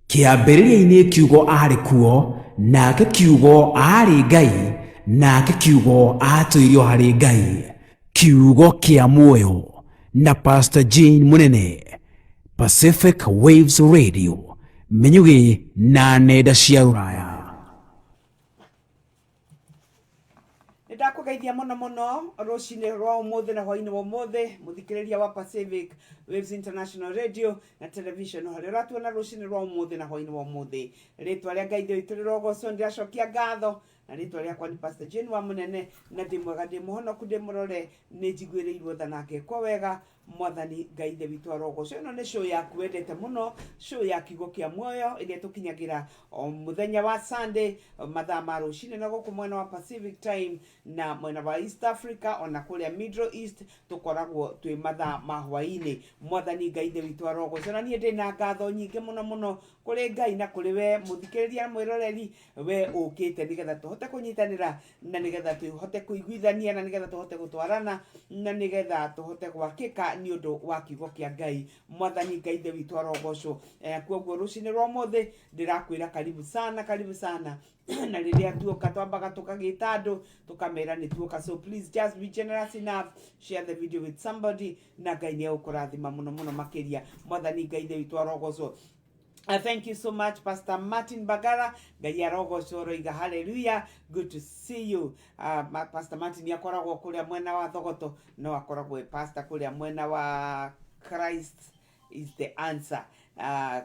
Kĩambĩrĩria-inĩ kiugo aarĩ kuo, nake kiugo aarĩ Ngai, nake kiugo aatũirio harĩ Ngai. Kiugo kĩa muoyo na Pastor Jane Munene, Pacific Waves Radio, Menyuge na nenda cia Rũraya. Ndakugeithia muno rucini rwa umuthi na hwaini wa umuthi muthikiriria wa Pacific Waves International Radio na television hali ratuona rucini rwa umuthi na hwaini wa umuthi ritwa ria Ngai ithu rĩrogocwo ndiracokia ngatho na ritwa riakwa ni Pastor Jane wa Munene na ndi mwega ndi muhonoku ndi murore ni njiguĩrĩirwo tha nake kwa wega mwathani Ngai ithe witũ arogocwo. Ĩno nĩ show yaku wendete muno, show ya kiugo kĩa muoyo ĩrĩa tũkinyagira o muthenya wa Sunday mathaa ma rũcinĩ na gũkũ mwena wa Pacific time na mwena wa East Africa ona kũrĩa Middle East tũkoragwo twĩ mathaa ma hwainĩ. Mwathani Ngai ithe witũ arogocwo na niĩ ndĩna ngatho nyingĩ muno kũrĩ Ngai na kũrĩ we mũthikĩrĩria na mwĩroreri we ũkĩte nĩgetha tũhote kũnyitanĩra na nĩgetha tũhote kũiguithania na nĩgetha tũhote gũtwarana na nĩgetha tũhote gwakĩka nĩ ũndũ wa kiugo kĩa Ngai. Mwathani Ngai ithe witũ arogocwo. Koguo rũcinĩ rwa ũmũthĩ ndĩrakwĩra karibu sana na rĩrĩa tuoka twambaga tũkagĩta andũ tũkamera nĩ tuoka, so please just be generous enough, share the video with somebody na Ngai nĩ egũkũrathima muno makĩria. Mwathani Ngai ithe witũ arogocwo. Thank you so much, Pastor Martin Bagara. Ngai arogocwo roiga hallelujah. Good to see you. Pastor Martin yakoragwo kuria mwena wa Thogoto, no akoragwo pastor kuria mwena wa Christ is the answer.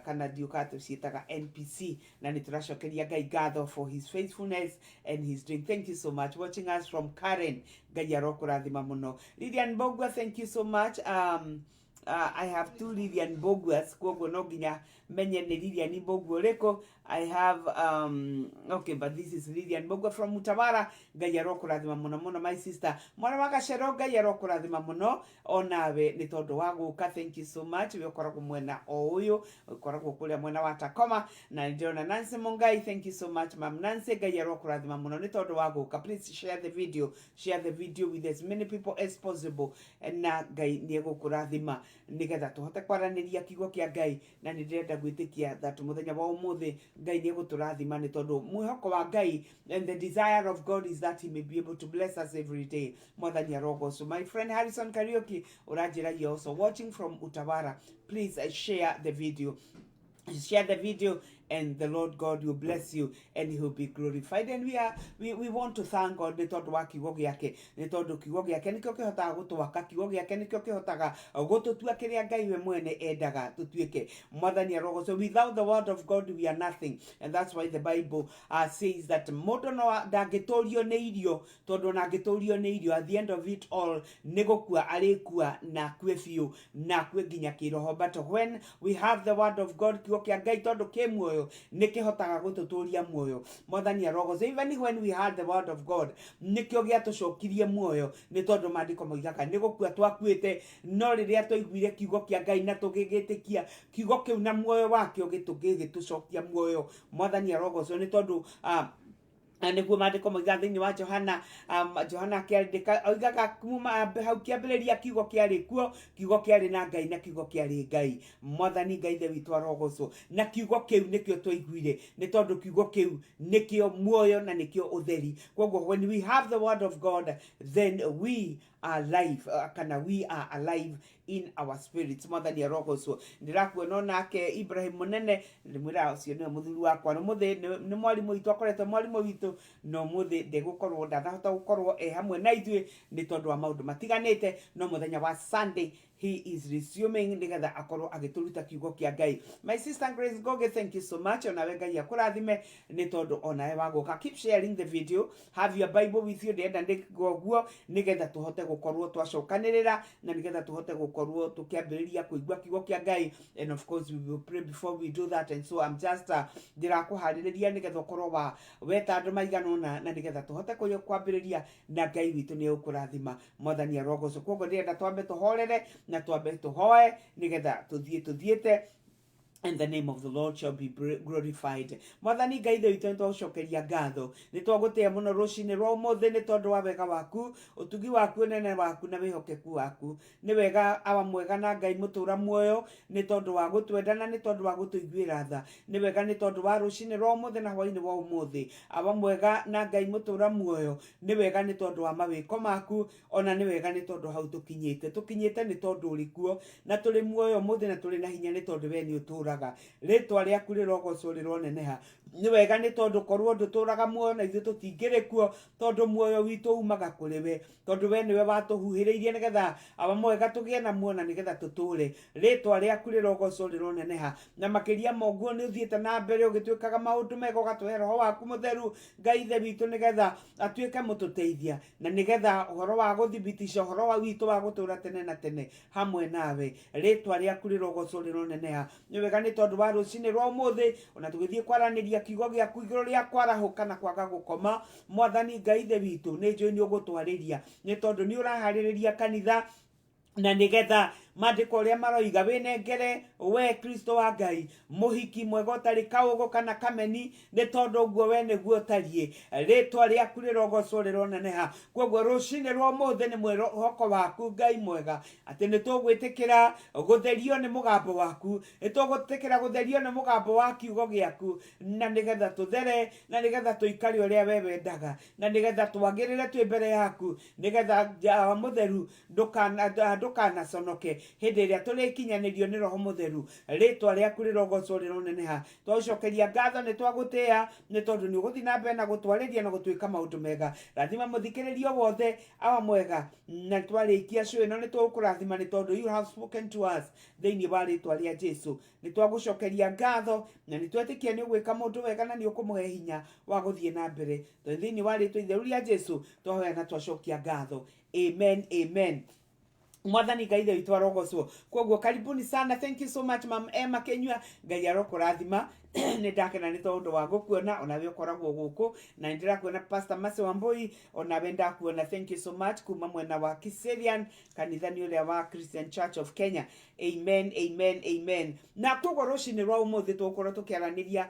Kana diukato ciitaga NPC na nituracokeria Ngai ngatho for his faithfulness and his doing. Thank you so much. Watching us from Karen, Ngai arokurathima muno. Lilian Bogwa, thank you so much. I have two Lilian Bogwas, kogo no ginya menye ne Lilian Bogwa reko. I have okay, but this is Lilian Bogwa from Mutawara. Ngai arokurathima muno my sister. Mwana wa Gacero Ngai arokurathima muno onawe ni tondu wa guka. Thank you so much. We koragwo mwena o uyu, koragwo kuria mwena wa Takoma na ndiona Nancy Mongai. Thank you so much Mam Nancy. Ngai arokurathima muno ni tondu wa guka. Please share the video with as many people as possible na Ngai ni egukurathima nigetha tuhote kwaraniria kiugo kia Ngai na ni ndĩrenda gwĩtĩkia that muthenya wa umuthi Ngai ni egũtũrathima ni tondu mwĩhoko wa Ngai and the desire of God is that he may be able to bless us every day. Mwathani arogocwo. My friend Harrison Kariuki uranjira you also watching from Utawara, please share the video and the Lord God will bless you and he will be glorified. And we want to thank God ni tondu wa kiugo giake, ni tondu kiugo giake nikio kihotaga gutwaka, kiugo giake nikio kihotaga gututua kiria Ngai we mwene endaga tutuike. Mwathani arogocwo. Without the word of God we are nothing, and that's why the Bible says that mundu no ndangĩtũrio nĩ irio, tondu na ngĩtũrio nĩ irio at the end of it all nĩ gũkua arĩkua na kue biũ na kue nginya kĩroho. But when we have the word of God, kiugo kia Ngai tondu kĩ muoyo nikihotaga gututuria muoyo. Mwathani arogocwo. Even when we had the word of God nikio giatucokirie muoyo ni tondu maandiko moigaga ni gukua twakuite, no riria twaiguire kiugo kia Ngai na tugigitikia kiugo kiu na muoyo wakio gitucokia muoyo. Mwathani arogocwo ni tondu niguo maandiko moiga thĩinĩ wa Johana akĩandĩka oigaga kuma hau kĩambĩrĩria kiugo kĩarĩ kuo, kiugo kĩarĩ na Ngai na kiugo kĩarĩ Ngai. Mwathani Ngai ithe witũ arogocwo. Na kiugo kĩu nĩkĩo twaiguire nĩ tondu kiugo kĩu nĩkĩo muoyo na nĩkĩo ũtheri. Koguo when we have the word of God then we are alive, kana we are alive in our spirits. Mwathani arogocwo. Ndirakuona nake Ibrahim Munene ndimwira ucio nĩ muthuri wakwa muthi nĩ mwarimu witũ akoretwo mwarimu witũ no muthi ndegũkorwo ndanahota gũkorwo hamwe na ithuĩ nĩ tondu wa maũndũ matiganĩte, no muthenya wa Sunday he is resuming nigetha akorwo agituruta kiugo kia Ngai. My sister Grace Goge, thank you so much. Onawe Ngai akũrathime ni tondu onawe waguka. Keep sharing the video, have your Bible with you, ndenda ndiguo nigetha tuhote gukorwo twacokanĩrĩra na nigetha tuhote gukorwo tukiambĩrĩria kũigua kiugo kia Ngai. And of course we will pray before we do that, and so I'm just ndirakuharĩrĩria nigetha ukorwo wa weta andũ maiganona na nigetha tuhote kwambĩrĩria na Ngai witũ ni egũkũrathima. Mwathani arogocwo. Koguo ndĩrenda twambe tũhorere na twambe tũhoe nigetha tuthiĩte and the name of the Lord shall be glorified. Mwathani Ngai ithe witũ nĩtwagũcokeria ngatho nĩtwagũtĩĩa mũno rũcinĩ rwa ũmũthĩ nĩ tondũ wa wega waku ũtugi waku ũnene waku na wĩhokeku waku nĩ wega awa mwega na Ngai mũtũra muoyo nĩ tondũ wa gũtwenda na nĩ tondũ wa gũtũiguĩra tha nĩ wega nĩ tondũ wa rũcinĩ rwa ũmũthĩ na hwaĩ-inĩ wa ũmũthĩ awa mwega na Ngai mũtũra muoyo nĩ wega nĩ tondũ wa mawĩko maku ona nĩ wega nĩ tondũ hau tũkinyĩte nĩ tondũ ũrĩ kuo na tũrĩ muoyo ũmũthĩ na tũrĩ na hinya nĩ tondũ we nĩ ũtũraga ritwa rĩaku rĩrogocwo rĩroneneha nĩ wega nĩ tondũ korwo ndũtũraga muoyo na ithuĩ tũtingĩrĩ kuo tondũ muoyo witũ umaga kũrĩ we tondũ we nĩwe watũhuhĩrĩirie nĩgetha awa mwega tũgĩe na muoyo na nĩgetha tũtũre rĩtwa rĩaku rĩrogocwo rĩroneneha na makĩria ma ũguo nĩ ũthiĩte na mbere ũgĩtwĩkaga maũndũ mega ũgatũhe roho waku mũtheru Ngai ithe witũ nĩgetha atuĩke mũtũteithia na nĩgetha ũhoro wa gũthibitisha ũhoro wa witũ wa gũtũra tene na tene hamwe nawe rĩtwa rĩaku rĩrogocwo rĩroneneha nĩ wega nĩ tondũ wa rũcinĩ rwa ũmũthĩ ona tũgĩthiĩ kwaranĩria kiugo gĩaku igũrũ rĩa kwarahũka na kwaga gũkoma Mwathani Ngai ithe witũ nĩ njũĩ nĩ ũgũtwarĩria nĩ tondũ nĩ ũraharĩrĩria kanitha na nĩgetha maandĩko ũrĩa maroiga wĩnengere we Kristo wa Ngai mũhiki mwega ũtarĩ kaũgũ kana kameni nĩ tondũ ũguo we nĩguo ũtariĩ rĩtwa rĩaku rĩrogocwo rĩroneneha koguo rũcinĩ rwa ũmũthĩ nĩ mwĩhoko waku Ngai mwega atĩ nĩ tũgwĩtĩkĩra gũtherio nĩ mũgambo waku nĩ tũgwĩtĩkĩra gũtherio nĩ mũgambo wa kiugo gĩaku na nĩgetha tũthere na nĩgetha tũikare ũrĩa we wendaga na nĩgetha twagĩrĩre twĩ mbere yaku nĩgetha mũtheru ndũkanaconoke hĩndĩ ĩrĩa tũrĩkinyanĩrio nĩ roho mũtheru rĩtwa rĩaku rĩrogocwo rĩroneneha twagũcokeria ngatho nĩ twagũtĩĩa nĩ tondũ nĩ ũgũthiĩ na mbere na gũtwarĩria na gũtwĩka maũndũ mega rathima mũthikĩrĩrio wothe awa mwega na twarĩkia show ĩno nĩ tũgũkũrathima nĩ tondũ you have spoken to us thĩinĩ wa rĩtwa rĩa Jesũ nĩ twagũcokeria ngatho na nĩ twetĩkia nĩ ũgwĩka mũndũ wega na nĩ ũkũmũhe hinya wa gũthiĩ na mbere tondũ thĩinĩ wa rĩtwa itheru rĩa Jesũ twahoya na twacokia ngatho amen amen Mwathani Ngai ithe witũ arogocwo koguo karibuni sana thank you so much Mam Emma Kenyua Ngai arokũrathima nĩ ndakena nĩ tondũ wa gũkuona onawe ũkoragwo gũkũ na nĩ ndĩrakuona Pastor Mercy Wambui onawe ndakuona thank you so much kuma mwena wa Kiserian kanitha-inĩ ũrĩa wa Christian Church of Kenya amen amen amen na koguo rũcinĩ rwa ũmũthĩ tũgũkorwo tũkĩaranĩria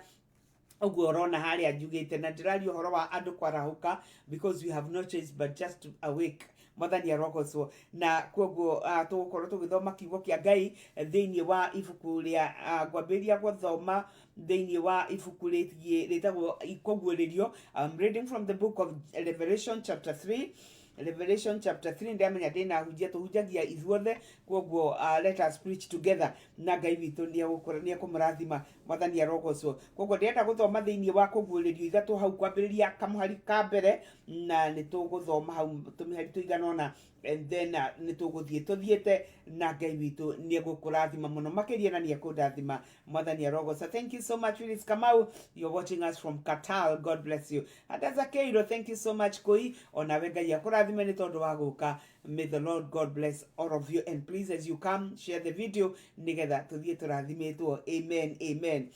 ũguo ũrona harĩa njugĩte na ndĩraria ũhoro wa andũ kwarahũka because we have no choice but just to awake Mwathani arogocwo na koguo tũgũkorwo tũgĩthoma kiugo kĩa Ngai thĩinĩ wa ibuku rĩa ngwambĩrĩria gũthoma thĩinĩ wa ibuku rĩtagwo ikũguũrĩrio I'm reading from the book of Revelation chapter 3 Revelation chapter 3 ndamenya ndĩna hunjia tũhunjagia ithuothe koguo let us preach together na Ngai witũ nĩ ekũmũrathima Mwathani arogocwo koguo ndĩrenda gũthoma thĩinĩ wa kũguũrĩrio ithatũ hau kwambĩrĩria kamũhari ka mbere na nĩ tũgũthoma hau tũmĩhari tũigana ũna and then nĩ tũgũthiĩ tũthiĩte na Ngai witũ nĩ egũkũrathima mũno makĩria na nĩ ekũndathima Mwathani arogocwo thank you so much Phyllis Kamau you're watching us from Qatar God bless you Adaza Keiro thank you so much Koi onawe Ngai akũrathime nĩ tondũ wa gũka may the Lord God bless all of you and please as you come share the video nĩgetha tũthiĩ tũrathimetwo amen amen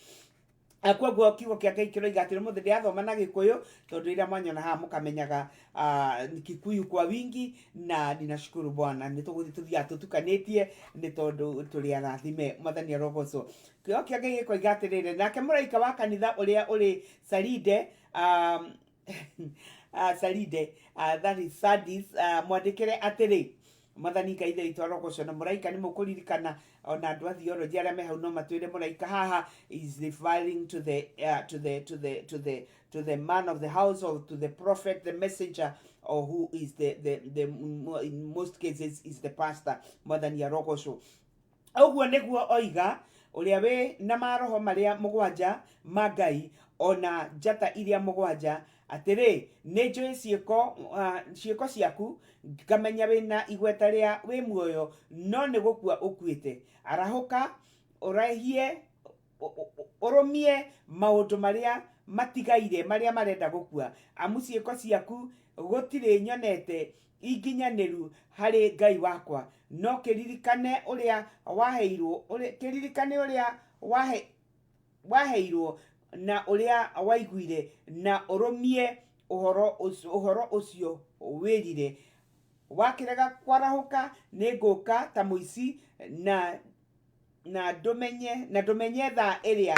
koguo kiugo kĩa Ngai kĩroiga atĩ mũthĩ ndĩrathoma na Gĩkũyũ tondũ ĩrĩa mwanyona haha mũkamenyaga Kikuyu kwa wingi na ninashukuru Bwana nĩ tũgũthiĩ tũthiaga tũtukanĩtie nĩ tondũ tũrĩ arathime Mwathani arogocwo kiugo kĩa Ngai gĩkoiga atĩrĩrĩ nake mũraika wa kanitha ũrĩa ũrĩ Saride Saride that is Sardis mwandĩkĩre atĩrĩ Mwathani Ngai ithe witũ arogocwo na mũraika nĩ mũkũririkana ona andũ a theology arĩa me hau no matwĩre mũraika haha is referring to the man of the house or to the prophet the messenger or who is the in most cases is the pastor Mwathani arogocwo ũguo nĩguo oiga ũrĩa wĩ na maroho marĩa mũgwanja ma Ngai ona njata iria mũgwanja atĩrĩ nĩ njũĩ ciĩko ciaku ngamenya wĩna igweta rĩa wĩ muoyo no nĩ gũkua ũkuĩte arahũka ũrahie ũrũmie maũndũ marĩa matigaire marĩa marenda gũkua amu ciĩko ciaku gũtirĩ nyonete inginyanĩru harĩ Ngai wakwa no kĩririkane ũrĩa waheirwo na ũrĩa waiguire na ũrũmie ũhoro ũcio wĩrire wakĩrega kwarahũka nĩ ngũka ta mũici na na ndumenye thaa iria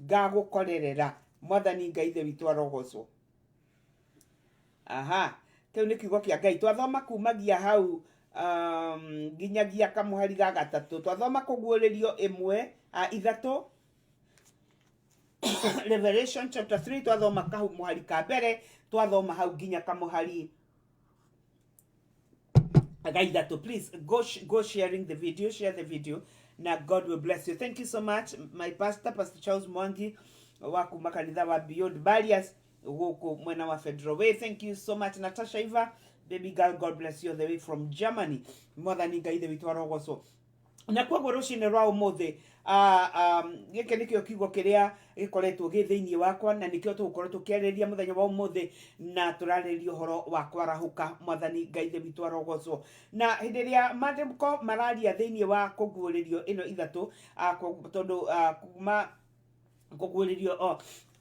ngagukorerera mwathani Ngai ithe witũ arogocwo. Aha, kĩu nĩ kiugo kĩa Ngai. Twathoma kumagia hau nginyagia kamuhari ga gatatũ. Twathoma kũguũrĩrio 1:3. Revelation chapter 3 twathoma kamuhari ka mbere, twathoma hau nginya kamuhari ga ithatũ. Please go sharing the video, share the video. Na God will bless you. Thank you so much, my pastor, Pastor Charles Mwangi wa kuma kanitha wa Beyond Barriers huko mwena wa Federal Way. Thank you so much, Natasha Iva, baby girl, God bless you all the way from Germany. Mwathani Ngai ithe witũ arogocwo. Na kwa rũcinĩ rwa ũmũthĩ gĩkĩ nĩkĩo kiugo kĩrĩa gĩkoretwo gĩ thĩinĩ wakwa, na nĩkĩo tũgũkorwo tũkĩarĩrĩria mũthenya wa ũmũthĩ, na tũrarĩrĩria ũhoro wa kwarahũka. Mwathani Ngai ithe witũ arogocwo. Na hĩndĩ ĩrĩa maandĩko mararia thĩinĩ wa kũguũrĩrio ĩno ithatũ, tondũ kuma kũguũrĩrio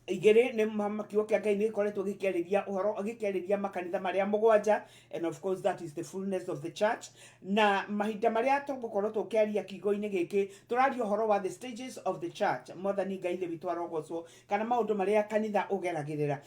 igere ne kiugo kĩa Ngai nĩ gĩkoretwo gĩkĩarĩria ũhoro, gĩkĩarĩria makanitha marĩa mũgwanja, and of course that is the fullness of the church. Na mahinda marĩa tũgũkorwo tũkĩaria kiugo-inĩ gĩkĩ tũraria ũhoro wa the stages of the church. Mwathani Ngai ithe witũ arogocwo, kana maũndũ marĩa kanitha ũgeragĩrĩra.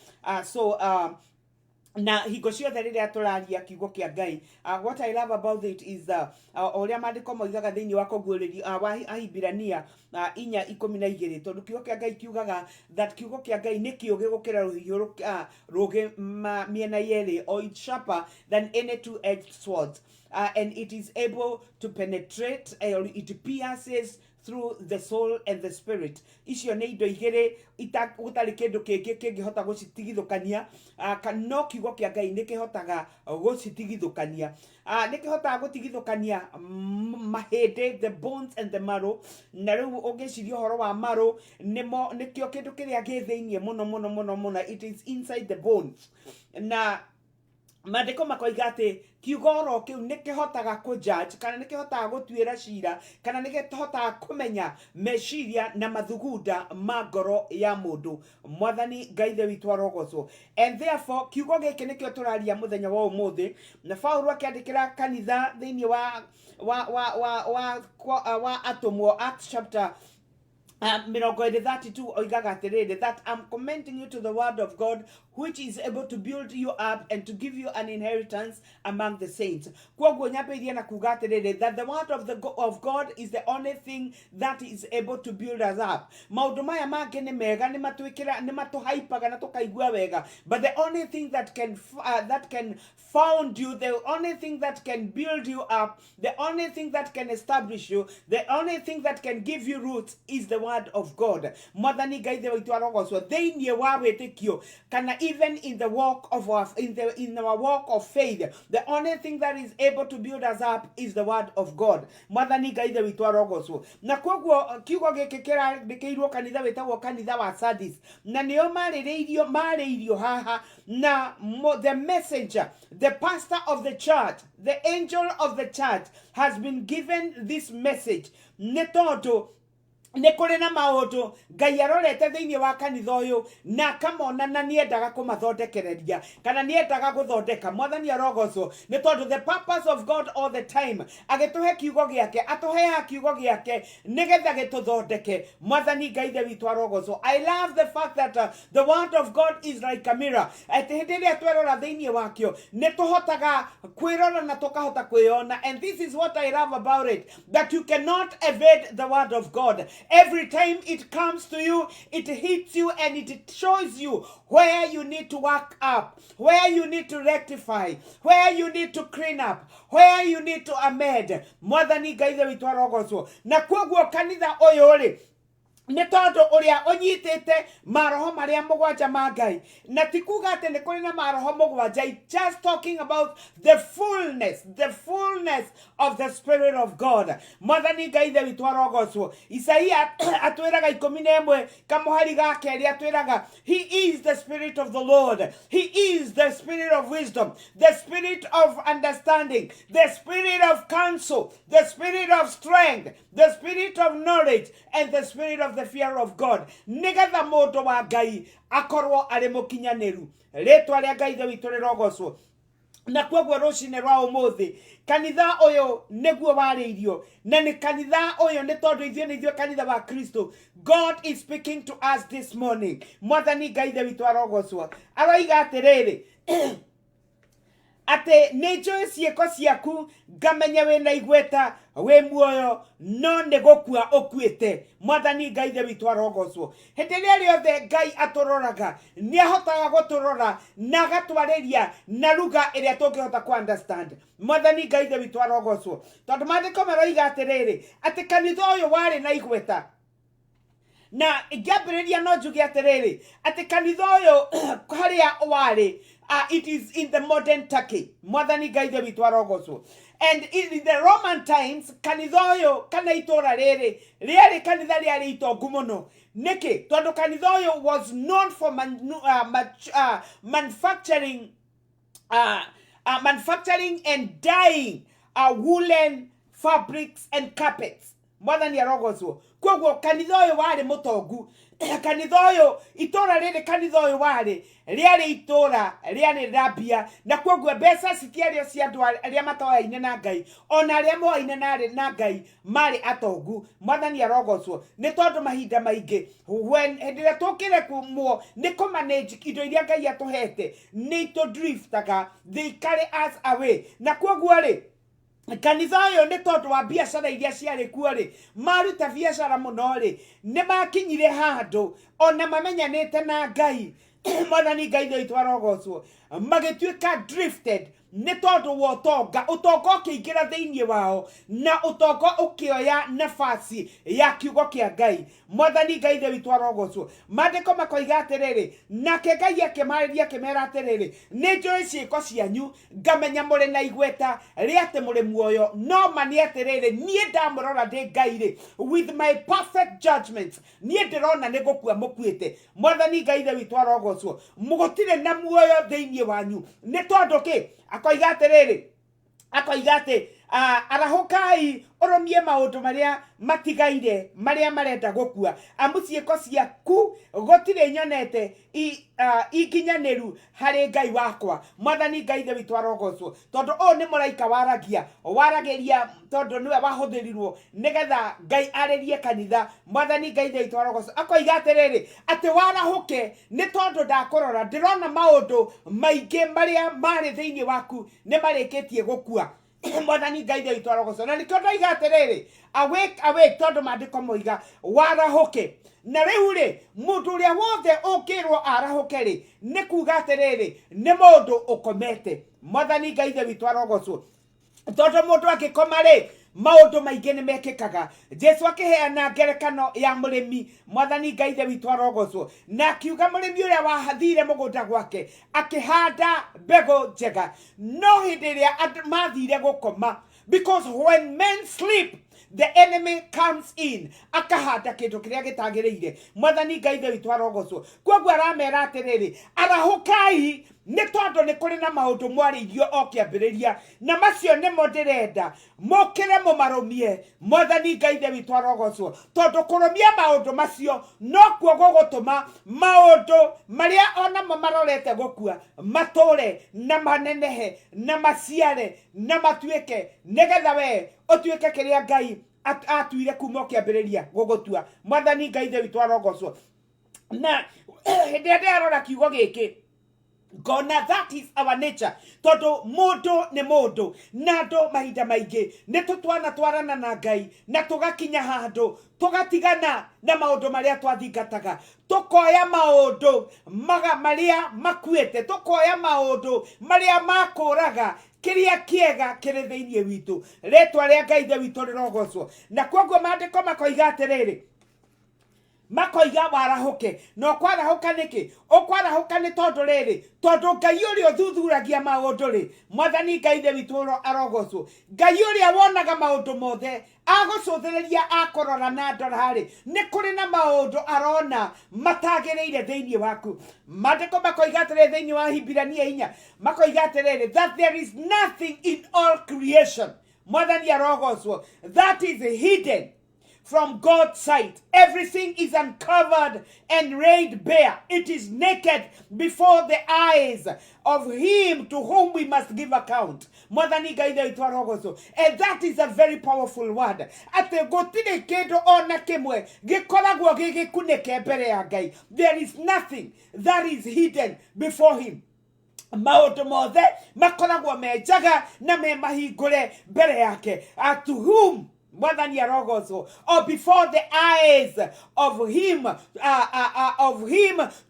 Na hingo ciothe rĩrĩa tũraria kiugo kĩa Ngai, what I love about it is ũrĩa maandĩko moigaga thĩinĩ wa kũguũrĩrio wa Ahibirania 4:12, tondũ kiugo kĩa Ngai kiugaga that kiugo kĩa Ngai nĩ kĩũgĩ gũkĩra rũhiũ rũgĩ mĩena yerĩ, or it's sharper than any two-edged sword, and it is able to penetrate, or it pierces through the soul and the spirit. Icio nĩ indo igĩrĩ gũtarĩ kĩndũ kĩngĩ kĩngĩhota gũcitigithũkania, no kiugo kĩa Ngai nĩ kĩhotaga gũcitigithũkania. Nĩ kĩhotaga gũtigithũkania mahĩndĩ, the bones and the marrow. Na rĩu ũngĩciria ũhoro wa marrow, nĩkĩo kĩndũ kĩrĩa gĩ thĩinĩ mũno, it is inside the bones. Na maandĩko makoiga atĩ kiugo oro kĩu nĩ kĩhotaga kũjudge, kana nĩ kĩhotaga gũtuĩra cira, kana nĩ kĩhotaga kũmenya meciria na mathugunda ma ngoro ya mũndũ. Mwathani Ngai ithe witũ arogocwo. And therefore kiugo gĩkĩ nĩkĩo tũraria mũthenya wa ũmũthĩ, na Paulo akĩandĩkĩra kanitha thĩinĩ wa atũmwo, Acts chapter 32 oigaga atĩrĩrĩ, that I'm commending you to the word of God, which is able to build you up and to give you an inheritance among the saints. Kwoguo nyambĩrĩria na kuga atĩrĩrĩ, that the word of God is the only thing that is able to build us up. Maũndũ maya mangĩ nĩ mega, nĩ matũhaipaga na tũkaigua wega, but the only thing that can found you, the only thing that can build you up, the only thing that can establish you, the only thing that can give you roots is the word of God. Mwathani Ngai ithe witũ arogocwo. Thĩinĩ wa wĩtĩkio, kana even in the walk of in our walk of faith, the only thing that is able to build us up is the word of God. Mwathani Ngai ithe witũ arogocwo. Na kwoguo kiugo gĩkĩ kĩrandĩkĩirwo kanitha wĩtagwo kanitha wa Sardis, na nĩo marĩrĩirio haha, na the messenger, the pastor of the church, the angel of the church has been given this message. Nĩ tondũ nĩ kũrĩ na maũndũ Ngai arorete thĩinĩ wa kanitha ũyũ, na akamona na nĩendaga kũmathondekereria, kana nĩendaga gũthondeka. Mwathani arogocwo. Nĩ tondũ the purpose of God all the time, agĩtũhe kiugo gĩake, atũheaga kiugo gĩake nĩgetha gĩtũthondeke. Mwathani Ngai ithe witũ arogocwo. I love the fact that the word of God is like a mirror. Atĩ hĩndĩ ĩrĩa twerora thĩinĩ wakĩo, nĩ tũhotaga kwĩrora na tũkahota kwĩona. And this is what I love about it, that you cannot evade the word of God. Every time it comes to you, it hits you and it shows you where you need to work up, where you need to rectify, where you need to clean up, where you need to amend. Mwathani Ngai ithe witũ arogocwo. Na kwoguo kanitha ũyũ rĩ, nĩ tondũ ũrĩa ũnyitĩte maroho marĩa mũgwanja ma Ngai, na ti kuga atĩ nĩ kũrĩ na maroho mũgwanja, just talking about the fullness of the Spirit of God. Mwathani Ngai ithe witũ arogocwo. Isaia atwĩraga 11 kamuhari ga kerĩ atwĩraga, he is the Spirit of the Lord, he is the Spirit of wisdom, the Spirit of understanding, the Spirit of counsel, the Spirit of strength, the Spirit of knowledge, and the Spirit of the fear of God. Nĩgetha mũndũ wa Ngai akorwo arĩ mũkinyanĩru. Rĩtwa rĩa Ngai ithe witũ rĩrogocwo. na kwoguo rucine rwa umuthi kanitha uyu niguo wariirio na ni kanitha uyu ni tondu ithuĩ kanitha wa Kristo. God is speaking to us this morning. Mwathani Ngai ithe witũ arogocwo aroiga atiriri ate nĩ njũĩ ciĩko ciaku ngamenya wĩna igweta wĩ muoyo no nĩ gũkua ũkuĩte. Mwathani Ngai ithe witũ arogocwo. Hĩndĩ ĩrĩa rĩothe Ngai atũroraga nĩ ahotaga gũtũrora na agatwarĩria na ruga ĩrĩa tũngĩhota ku understand. Mwathani Ngai ithe witũ arogocwo tondũ maandĩko maroiga atĩrĩrĩ atĩ kanitha ũyũ warĩ na igweta na ingĩambĩrĩria no njuge atĩrĩrĩ atĩ kanitha ũyũ harĩa warĩ it is in the modern Turkey. Mwathani Ngai ithe witũ arogocwo. And in the Roman times kanitha ũyũ kana itũra rĩrĩ kanitha rĩarĩ itongu mũno. Nĩkĩ? Tondũ kanitha ũyũ was known for manufacturing and dyeing woolen fabrics and carpets. Mwathani arogocwo. Kwoguo kanitha ũyũ warĩ mũtongu. Kanitha ũyũ itũra rĩrĩ kanitha ũyũ warĩ rĩarĩ itũra rĩarĩ rambia na kwoguo mbeca citiarĩ cia andũ arĩa matoyaine na Ngai ona arĩa moyaine na Ngai marĩ atongu. Mwathani arogocwo nĩ tondũ mahinda maingĩ hĩndĩ ĩrĩa tũkĩrekumwo nĩ kũmanage indo iria Ngai atũhete nĩ itũdriftaga, they carry us away. Na kwoguo rĩ kanitha ũyũ nĩ tondũ wa biacara iria ciarĩ kuo rĩ maruta biacara mũno rĩ nĩ makinyire handũ ona mamenyanĩte na Ngai. Mwathani Ngai ithe witũ arogocwo magĩtuĩka drifted nĩ tondũ wa ũtonga ũkĩingĩra thĩinĩ wao na ũtonga ũkĩoya nafasi ya kiugo kĩa Ngai. Mwathani Ngai ithe witũ arogocwo. Maandĩko makoiga atĩrĩrĩ nake Ngai akĩmarĩria akĩmera atĩrĩrĩ nĩ njũĩ ciĩko cianyu ngamenya mũrĩ na igweta rĩa atĩ mũrĩ muoyo no ma nĩ atĩrĩrĩ niĩ ndamũrora ndĩ Ngai rĩ with my perfect judgments niĩ ndĩrona nĩ gũkua mũkuĩte. Mwathani Ngai ithe witũ arogocwo mũgũtirĩ na muoyo thĩinĩ wanyu nĩ tondũ kĩ akoiga atĩrĩrĩ akoiga atĩ arahũkai ũrũmie maũndũ marĩa matigaire marĩa marenda gũkua amu ciĩko ciaku gũtirĩ nyonete ikinyanĩru harĩ Ngai wakwa. Mwathani Ngai ithe witũ arogocwo tondũ ũũ nĩ mũraika waragĩria tondũ nĩwe wahũthĩrirwo nĩgetha Ngai arĩrie kanitha. Mwathani Ngai ithe witũ arogocwo akoiga atĩrĩrĩ atĩ warahũke nĩ tondũ ndakũrora ndĩrona maũndũ maingĩ marĩa marĩ thĩinĩ waku nĩ marĩkĩtie gũkua. Mwathani Ngai ithe witũ arogocwo na nĩkĩo ndoiga atĩrĩrĩ awake tondũ maandĩko moiga warahũke. Na rĩu rĩ mũndũ ũrĩa wothe ũkĩrwo arahũke rĩ nĩ kuga atĩrĩrĩ nĩ mũndũ ũkomete. Mwathani Ngai ithe witũ arogocwo tondũ mũndũ angĩkoma rĩ maũndũ maingĩ nĩ mekĩkaga. Jesu akĩheana ngerekano ya mũrĩmi. Mwathani Ngai ithe witũ arogocwo na akiuga mũrĩmi ũrĩa wathire mũgũnda gwake akĩhanda mbegũ njega no hĩndĩ ĩrĩa mathire gũkoma because when men sleep the enemy comes in akahanda kĩndũ kĩrĩa gĩtagĩrĩire. Mwathani Ngai ithe witũ arogocwo kwoguo aramera atĩrĩrĩ arahũkai nĩ tondũ nĩ kũrĩ na maũndũ mwarĩirio o kĩambĩrĩria na macio nĩmo ndĩrenda mũkĩre mũmarũmie. Mwathani Ngai ithe witũ arogocwo tondũ kũrũmia maũndũ macio no kuo gũgũtũma maũndũ marĩa onamo marorete gũkua matũre na manenehe na maciare na matuĩke nĩgetha we ũtuĩke kĩrĩa Ngai atuire kuma kĩambĩrĩria gũgũtua. Mwathani Ngai ithe witũ arogocwo na hĩndĩ ĩrĩa ndĩrarora kiugo gĩkĩ ngona that is our nature tondũ mũndũ nĩ mũndũ na andũ mahinda maingĩ nĩ tũtwarana na Ngai na tũgakinya handũ tũgatigana na maũndũ marĩa twathingataga tũkoya maũndũ marĩa makuĩte tũkoya maũndũ marĩa makũraga kĩrĩa kĩega kĩrĩ thĩinĩ witũ. Rĩtwa rĩa Ngai ithe witũ rĩrogocwo na kwoguo maandĩko makoiga atĩrĩrĩ makoiga warahũke no kwarahũka nĩkĩ ũkwarahũka nĩ tondũ rĩrĩ tondũ Ngai ũrĩa ũthuthuragia maũndũ rĩ. Mwathani Ngai ithe witũ arogocwo Ngai ũrĩa wonaga maũndũ mothe agũcũthĩrĩria akũrora na ndora rĩ nĩ kũrĩ na maũndũ arona matagĩrĩire thĩinĩ waku. Maandĩko makoiga atĩrĩrĩ thĩinĩ wa Hibirania 4 makoiga atĩrĩrĩ that there is nothing in all creation. Mwathani arogocwo that is hidden from God's sight. Everything is uncovered and laid bare. It is naked before the eyes of him to whom we must give account. And that is a very powerful word. There is nothing that is hidden before him. Maoto mothe makoragwo mejaga na me mahingure mbere yake. To whom or before the eyes of him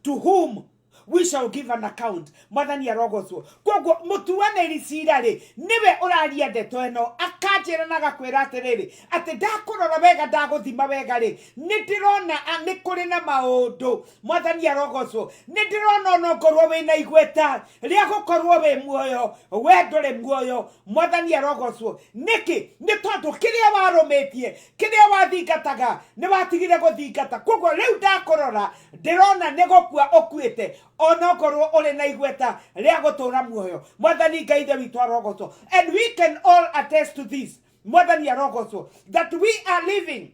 to whom we shall give an account. Mwathani arogoso. Kogo mutuane risirare niwe uraria ndeto eno akajera na gakwira atiriri ati ndakurora wega ndaguthima wega ri nidirona nikuri na maundu. Mwathani arogoso. Nidirona no korwo wina igweta ria gukorwo we muoyo we nduri muoyo. Mwathani arogoso. Niki ni tondu kiria warumitie kiria wathingataga ni watigire guthingata. Kogo riu ndakurora ndirona nigukua okuite onokorwo ole na igweta ria gutura muoyo. Mwathani Ngai ithe witu arogoso. And we can all attest to this, Mwathani arogoso, that we are living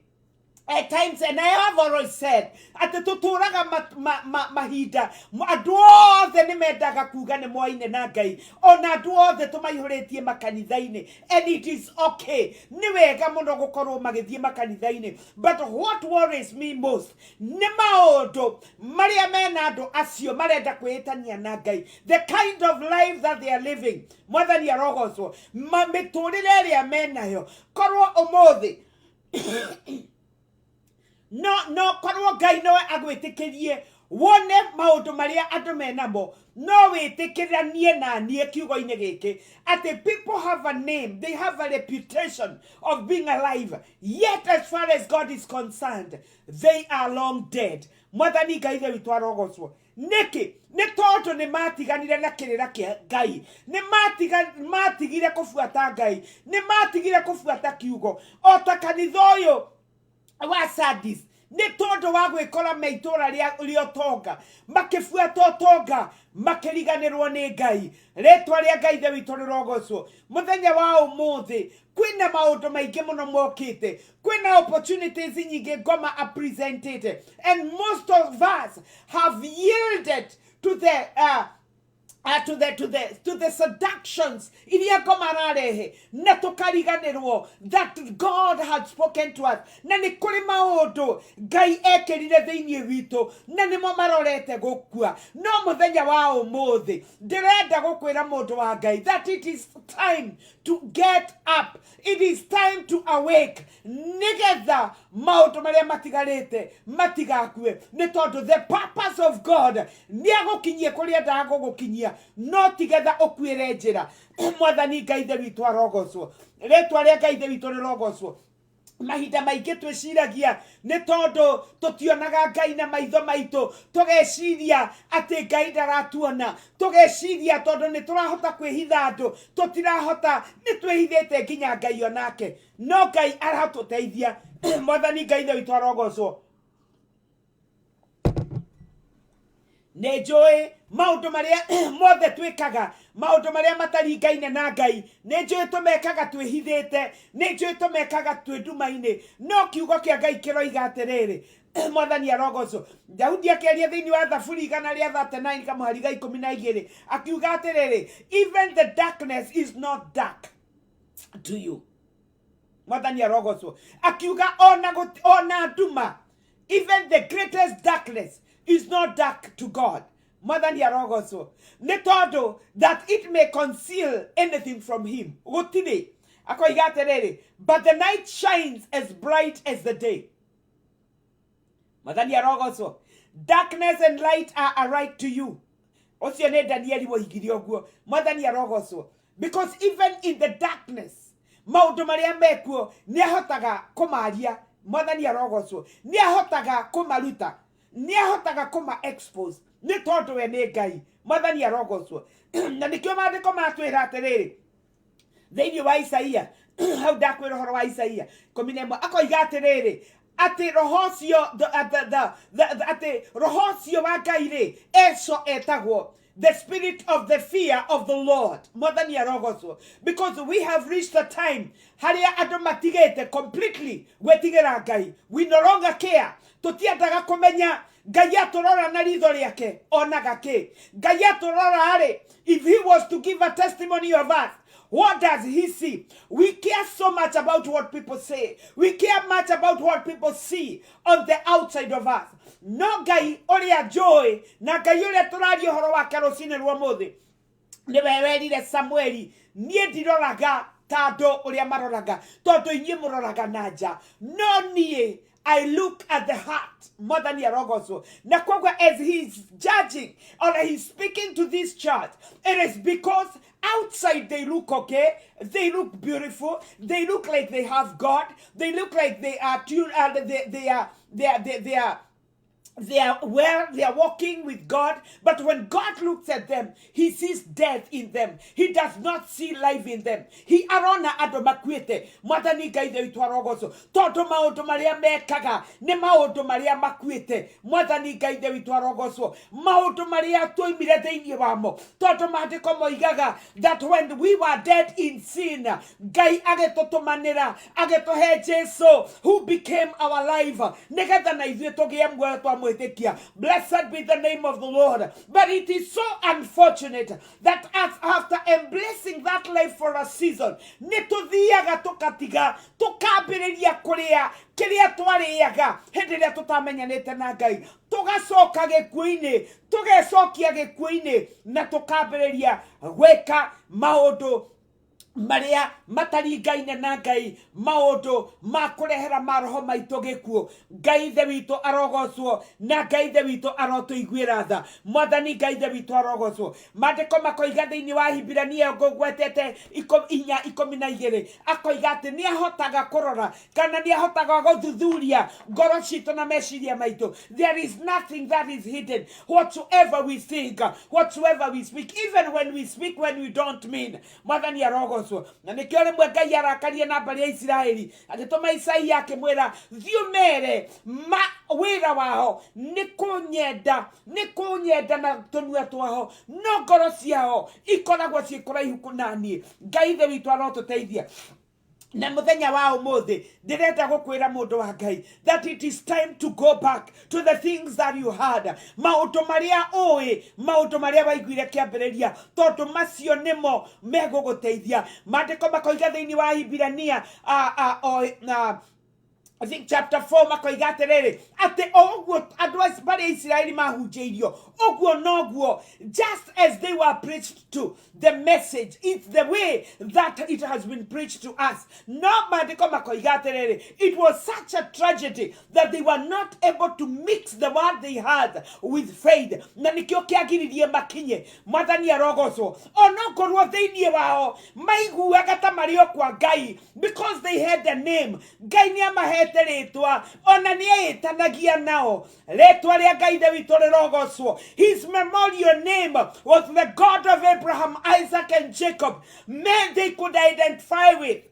at times, and I have already said, at the tuturaga mahida adwo the nemedaga kuga ne moine na Ngai ona adwo the tumaihuritie makanithaine, and it is okay. Niwega muno gukorwo magithie makanithaine, but what worries me most ne maundu maria mena andu acio marenda kwitania na Ngai, the kind of life that they are living. Mwathani arogoso miturire ria menayo korwo umuthi no korwo Ngai no agwitikirie wone maundu maria andu menamo no witikiranie na nie kiugo-ine giki ati people have a name, they have a reputation of being alive, yet as far as God is concerned they are long dead. Mwathani Ngai ithe witu arogocwo niki ni tondu ni matiganire na kirira kia Ngai, ni matigire kufuata Ngai, ni matigire kufuata kiugo ota kanitha uyu wa Sardis. Ni tondu wa gwikora meitura rio tonga makifuata tonga makiriganirwo ni Ngai. Retwa ria Ngai ithe witu rirogocwo. Muthenya wa umuthi kwina maundu maingi muno mokite, kwina opportunities nyingi ngoma are presented, and most of us have yielded to the seductions iria komararehe na tukariganirwo that God had spoken to us. Na ni kuri maundu Ngai ekirire thiini witu na nimo marorete gukua. No muthenya wa umuthi ndirenda gukwira mundu wa Ngai that it is time to get up, it is time to awake, nigetha maundu maria matigarite matigakue. Ni tondu the purpose of God ni agukinyie kuria ndago gukinyia, no tigetha okuire njira. Mwathani Ngai ithe witu arogocwo. Retwa ria Ngai ithe witu rirogocwo. Mahinda maingi twiciragia ni tondu tutionaga Ngai na maitho maitu, tugeciria ati Ngai ndaratuona, tugeciria tondu ni turahota kwihitha andu tutirahota, ni twihithite nginya Ngai onake, no Ngai aratuteithia. Mwathani Ngai ithe witu arogocwo. Nejoi maundu maria mothe twikaga, maundu maria mataringaine na Ngai, nejoi tumekaga twihithite, nejoi tumekaga twinduma-ine, no kiugo kia Ngai kiroiga atiriri. Mwathani arogocwo. Daudi akiaria thiini wa Thaburi 139 kamuhari 12 akiuga atiriri, even the darkness is not dark to you. Mwathani arogocwo akiuga ona nduma, even the greatest darkness is not dark to God. Mwathani arogocwo ni tondu that it may conceal anything from him. Gutire akoiga atiriri, but the night shines as bright as the day. Mwathani arogocwo. Darkness and light are alike to you. Ocio ne Danieli woigire oguo. Mwathani arogocwo. Because even in the darkness maundu maria mekuo ni ahotaga kumaria. Mwathani arogocwo. Ni ahotaga kumaruta, ni ahotaga kuma expose, ni tondu we ni Ngai. Mwathani arogocwo. Na nikio maandiko matwira atiriri thiini wa Isaia hau ndakwira horo wa Isaia 11 akoiga atiriri, ati rohosio ati rohosio wa Ngai eso etagwo the spirit of the fear of the Lord. Mwathani arogoso. Because we have reached a time haria andu matigete completely gwetigera Ngai. We no longer care. Tutiendaga kumenya Ngai aturora na ritho riake ona gake. Ngai aturora ari, if he was to give a testimony of us, what does he see? We care so much about what people say. We care much about what people see on the outside of us. No Ngai oria joy na Ngai oria turario horo wake rucine rwa muthi ni werire Samueli nie ndiroraga tando oria maroraga tondu inyi muroraga nanja no nie I look at the heart more than Yarogoso. Nakogwa, as he's judging or he's speaking to this church, it is because outside they look okay, they look beautiful, they look like they have God, they look like they are tuned, they are walking with God, but when God looks at them, he sees death in them. He does not see life in them. He arona adomakwete. Mwathani Ngai de witwarogoso. Toto maundu maria mekaga ne maundu maria makwete. Mwathani Ngai de witwarogoso. Maundu maria tuimire theinie wamo. Toto maandiko moigaga that when we were dead in sin, Ngai agetotumanira, agetohe Jesu who became our life. Negetha na ithuĩ tũgĩe muoyo twa mwĩtĩkia. Blessed be the name of the Lord. But it is so unfortunate that after embracing that life for a season, nĩtũthiaga tũkatiga tũkambĩrĩria kũrĩa kĩrĩa twarĩaga hĩndĩ ĩrĩa tũtamenyanĩte na Ngai, tũgacoka gĩkuũ-inĩ, tũgecokia gĩkuũ-inĩ na tũkambĩrĩria gwĩka maũndũ maria mataringaine na Ngai, maundu makurehera maroho maitu gikuo. Ngai ithe witu arogocwo na Ngai ithe witu arotuiguira tha. Mwathani Ngai ithe witu arogocwo. Maandiko makoiga thiini wa Hibirania ngugwetete 12 akoiga ati ni ahotaga kurora kana ni ahotaga guthuthuria ngoro citu na meciria maitu. There is nothing that is hidden. Whatsoever we think, whatsoever we speak, even when we speak when we don't mean, Mwathani arogocwo. Na nikio rimwe Ngai arakaria na mbari ya Israeli agituma Isaia akimwira thiumere ma wira wao nikunyenda na tunua twaho no ngoro ciao ikoragwo cikuraihu kunani. Ngai ithe witu arotuteithia na muthenya wa umuthi ndirenda gukwira mundu wa Ngai that it is time to go back to the things that you had, maundu maria oi, maundu maria waiguire kiambiriria, tondu macio nimo meguguteithia. Maandiko makoiga thiini wa Hibirania I think chapter 4 makoiga atiriri ati oguo andu bari Israeli mahunjiirio oguo noguo, just as they were preached to the message, it's the way that it has been preached to us. No, maandiko makoiga atiriri, it was such a tragedy that they were not able to mix the word they had with faith. Na nikio kiagiririe makinye. Mwathani arogocwo onokorwo thiini wao maiguaga ta mario kwa Ngai because they had a name. Ngai ni amahete ritwa ona ni etanagia nao ritwa ria Ngai ithe witu rirogocwo. His memorial name was the God of Abraham, Isaac and Jacob, men they could identify with.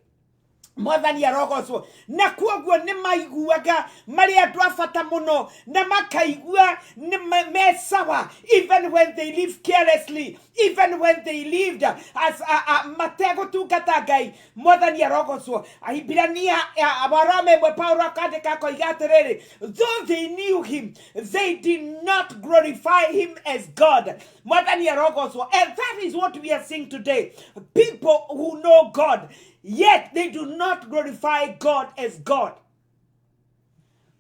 Mwathani arogocwo na kuoguo ni maiguaga mari andu afata muno na makaigua ni mesawa even when they live carelessly, even when they lived as matego tungata Ngai. Mwathani arogocwo Ahibirania abarome mwe Paulo akandika koiga atiriri, though they knew him they did not glorify him as God. Mwathani arogocwo, and that is what we are seeing today. People who know God, yet they do not glorify God as God.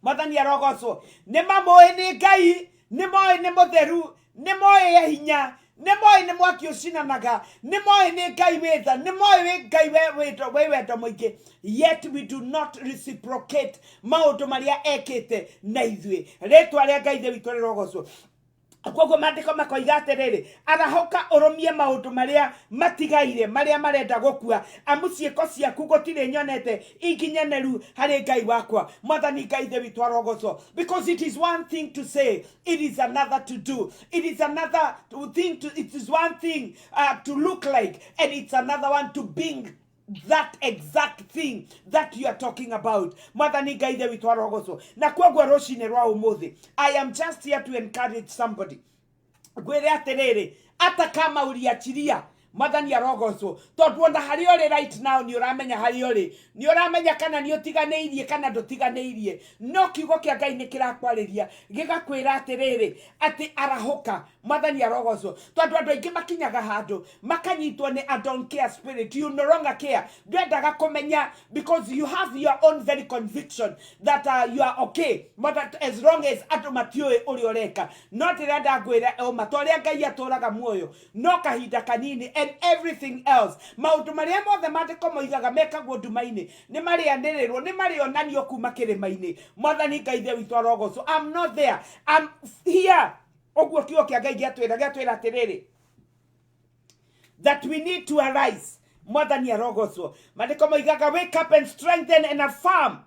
Mwathani arogocwo ni mamoe ni Ngai, ni moe ni mutheru, ni moe ya hinya, ni moe ni mwaki ucinanaga, ni moe ni Ngai wetha, ni moe wi Ngai we wendo muingi, yet we do not reciprocate maundu maria ekite na ithui. Ritwa ria Ngai ithe witu rirogocwo. Koguo maandiko makoiga atiriri, arahoka urumie maundu maria matigaire maria marenda gukua, amu ciiko ciaku gutire nyonete iginyaneru hari Ngai wakwa. Mwathani Ngai ithe witu arogocwo. Because it is one thing to say, it is another to do. It is it is one thing to look like, and it's another one to that exact thing that you are talking about. Mwathani Ngai ithe witũ arogocwo. Na kwoguo rũcinĩ rwa ũmũthĩ, I am just here to encourage somebody. Gwere aterere, ata kama uliachilia Mwathani arogocwo, tondu ona hari uri right now ni uramenya hari uri, ni uramenya kana ni utiganeirie kana ndutiganeirie, no kiugo kia Ngai ni kirakwariria gigakwira atiriri ati arahuka. Mwathani arogocwo, tondu andu aingi makinyaga handu makanyitwo ni a don't care spirit. You no longer care, ndwendaga kumenya, because you have your own very conviction that you are okay, but as long as andu matiui uri ureka. Not renda ngwira o matoria Ngai aturaga muoyo no kahinda kanini, and everything else. Maundu maria mothe mandiko moigaga mekagwo nduma-ini ni marianirirwo ni marionanio kuma kirima-ini. Mwathani Ngai ithe witũ arogocwo. I'm not there, I'm here. Oguo kiugo kia Ngai giatwira atiriri that we need to arise. Mwathani arogocwo. Mandiko moigaga wake up and strengthen and affirm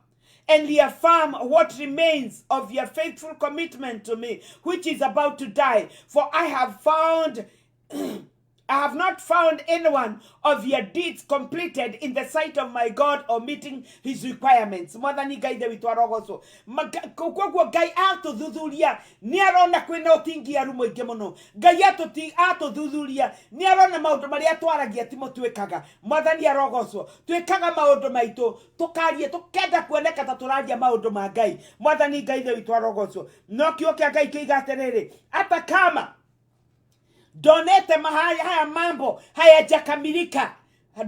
and reaffirm what remains of your faithful commitment to me, which is about to die. For I have not found anyone of your deeds completed in the sight of my God or meeting his requirements. Mwathani Ngai ithe witũ arogocwo. Kwoguo Ngai atũthuthuria ni arona kwina ũtingiaru mũingĩ mũno. Ngai atũthuthuria ni arona maũndũ marĩa twaragia ti mũtwĩkaga. Mwathani arogocwo. Twĩkaga maũndũ maitũ tukarie tukenda kuoneka ta tũraria maũndũ ma Ngai. Mwathani Ngai ithe witũ arogocwo. No kiugo kia Ngai kĩiga atĩrĩrĩ, ata kama donete haya mambo hayajakamilika,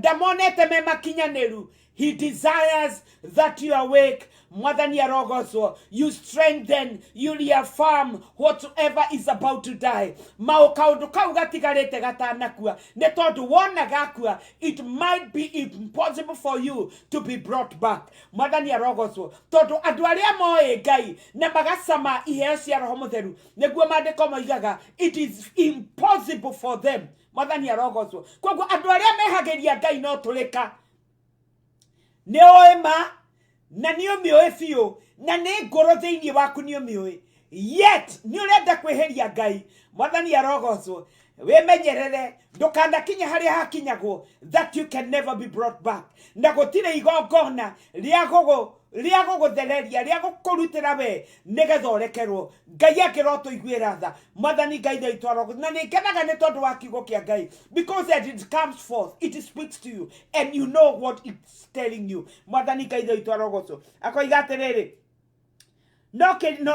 damonete memakinyaneru, he desires that you awake. Mwathani arogocwo. You strengthen, you reaffirm whatsoever is about to die. Maũkaũndũ kau gatigarĩte gatanakua, nĩ tondũ wona gakua, it might be impossible for you to be brought back. Mwathani arogocwo. Tondũ andũ arĩa moĩ Ngai na magacama iheo cia Roho Mũtheru, nĩguo mandĩko moigaga it is impossible for them. Mwathani arogocwo. Kwoguo andũ arĩa mehageria Ngai no tũrĩka. Nĩ oĩ ma na ni umioe fiyo na ni ngoro thiini waku ni umioe, yet ni urenda kweheria Ngai. Mwathani arogocwo. Wemenyerere ndukanakinya haria hakinyagwo that you can never be brought back. Na gutire igongona ria guguthereria ria gukurutira we nigetha urekerwo. Ngai akiroto igwira tha. Mwathani Ngai ithe witũ arogocwo. Na nikenaga ni tondu wa kiugo kia Ngai, because as it comes forth it speaks to you and you know what it's telling you. Mwathani Ngai ithe witũ arogocwo. Akoiga atiriri, no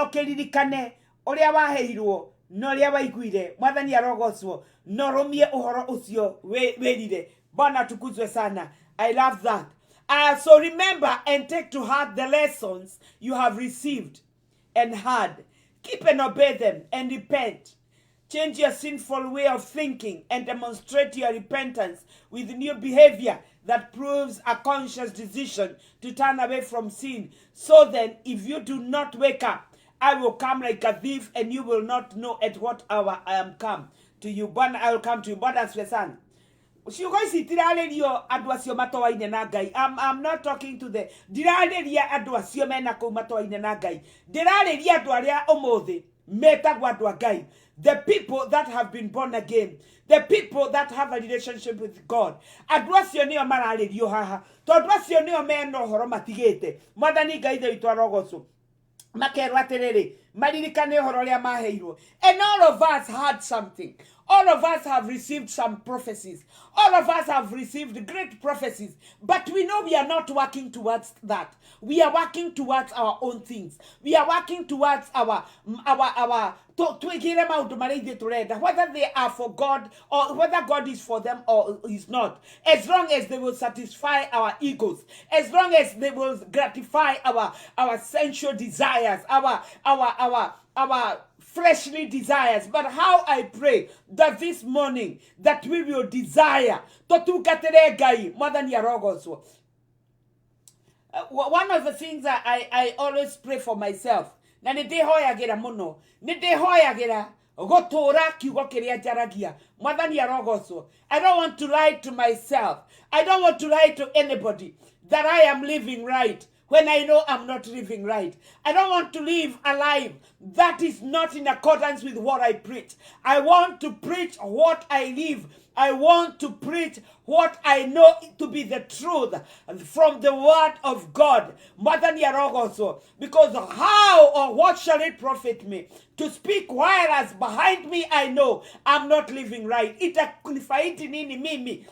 kiririkane uria waheirwo no ria waiguire. Mwathani arogocwo. No rumie uhoro ucio werire. Bwana tukuzwe sana. I love that. So remember and take to heart the lessons you have received and heard. Keep and obey them and repent. Change your sinful way of thinking and demonstrate your repentance with new behavior that proves a conscious decision to turn away from sin. So then, if you do not wake up, I will come like a thief and you will not know at what hour I am come to you. I will come to you. Bwana asifiwe sana. Ciugo ici tirarĩrio andũ acio matoaine na Ngai. I'm not talking to the ndirarĩria andũ acio mena kũu matoaine na Ngai. Ndirarĩria andũ arĩa ũmũthĩ metagwo andũ a Ngai. The people that have been born again. The people that have a relationship with God. Andũ acio nĩo mararĩrio haha. Tondũ acio nĩo mena ũhoro matigĩte. Mwathani Ngai ithe witũ arogocwo. Makerwo atĩrĩrĩ, maririkane ũhoro ũrĩa maheirwo. And all of us had something. All of us have received some prophecies. All of us have received great prophecies. But we know we are not working towards that. We are working towards our own things. We are working towards our whether they are for God or whether God is for them or is not. As long as they will satisfy our egos, as long as they will gratify our sensual desires, our fleshly desires. But how I pray that this morning that we will desire totukatere Ngai. Mwathani arogocwo. One of the things that I always pray for myself, na nidehoyagira muno, nidehoyagira gotora kiugo kiria njaragia. Mwathani arogocwo. I don't want to lie to myself. I don't want to lie to anybody that I am living right when I know I'm not living right. I don't want to live a life that is not in accordance with what I preach. I want to preach what I live. I want to preach what I know to be the truth from the word of God. Because how or what shall it profit me to speak whereas behind me I know I'm not living right? Itakunifaidi nini mimi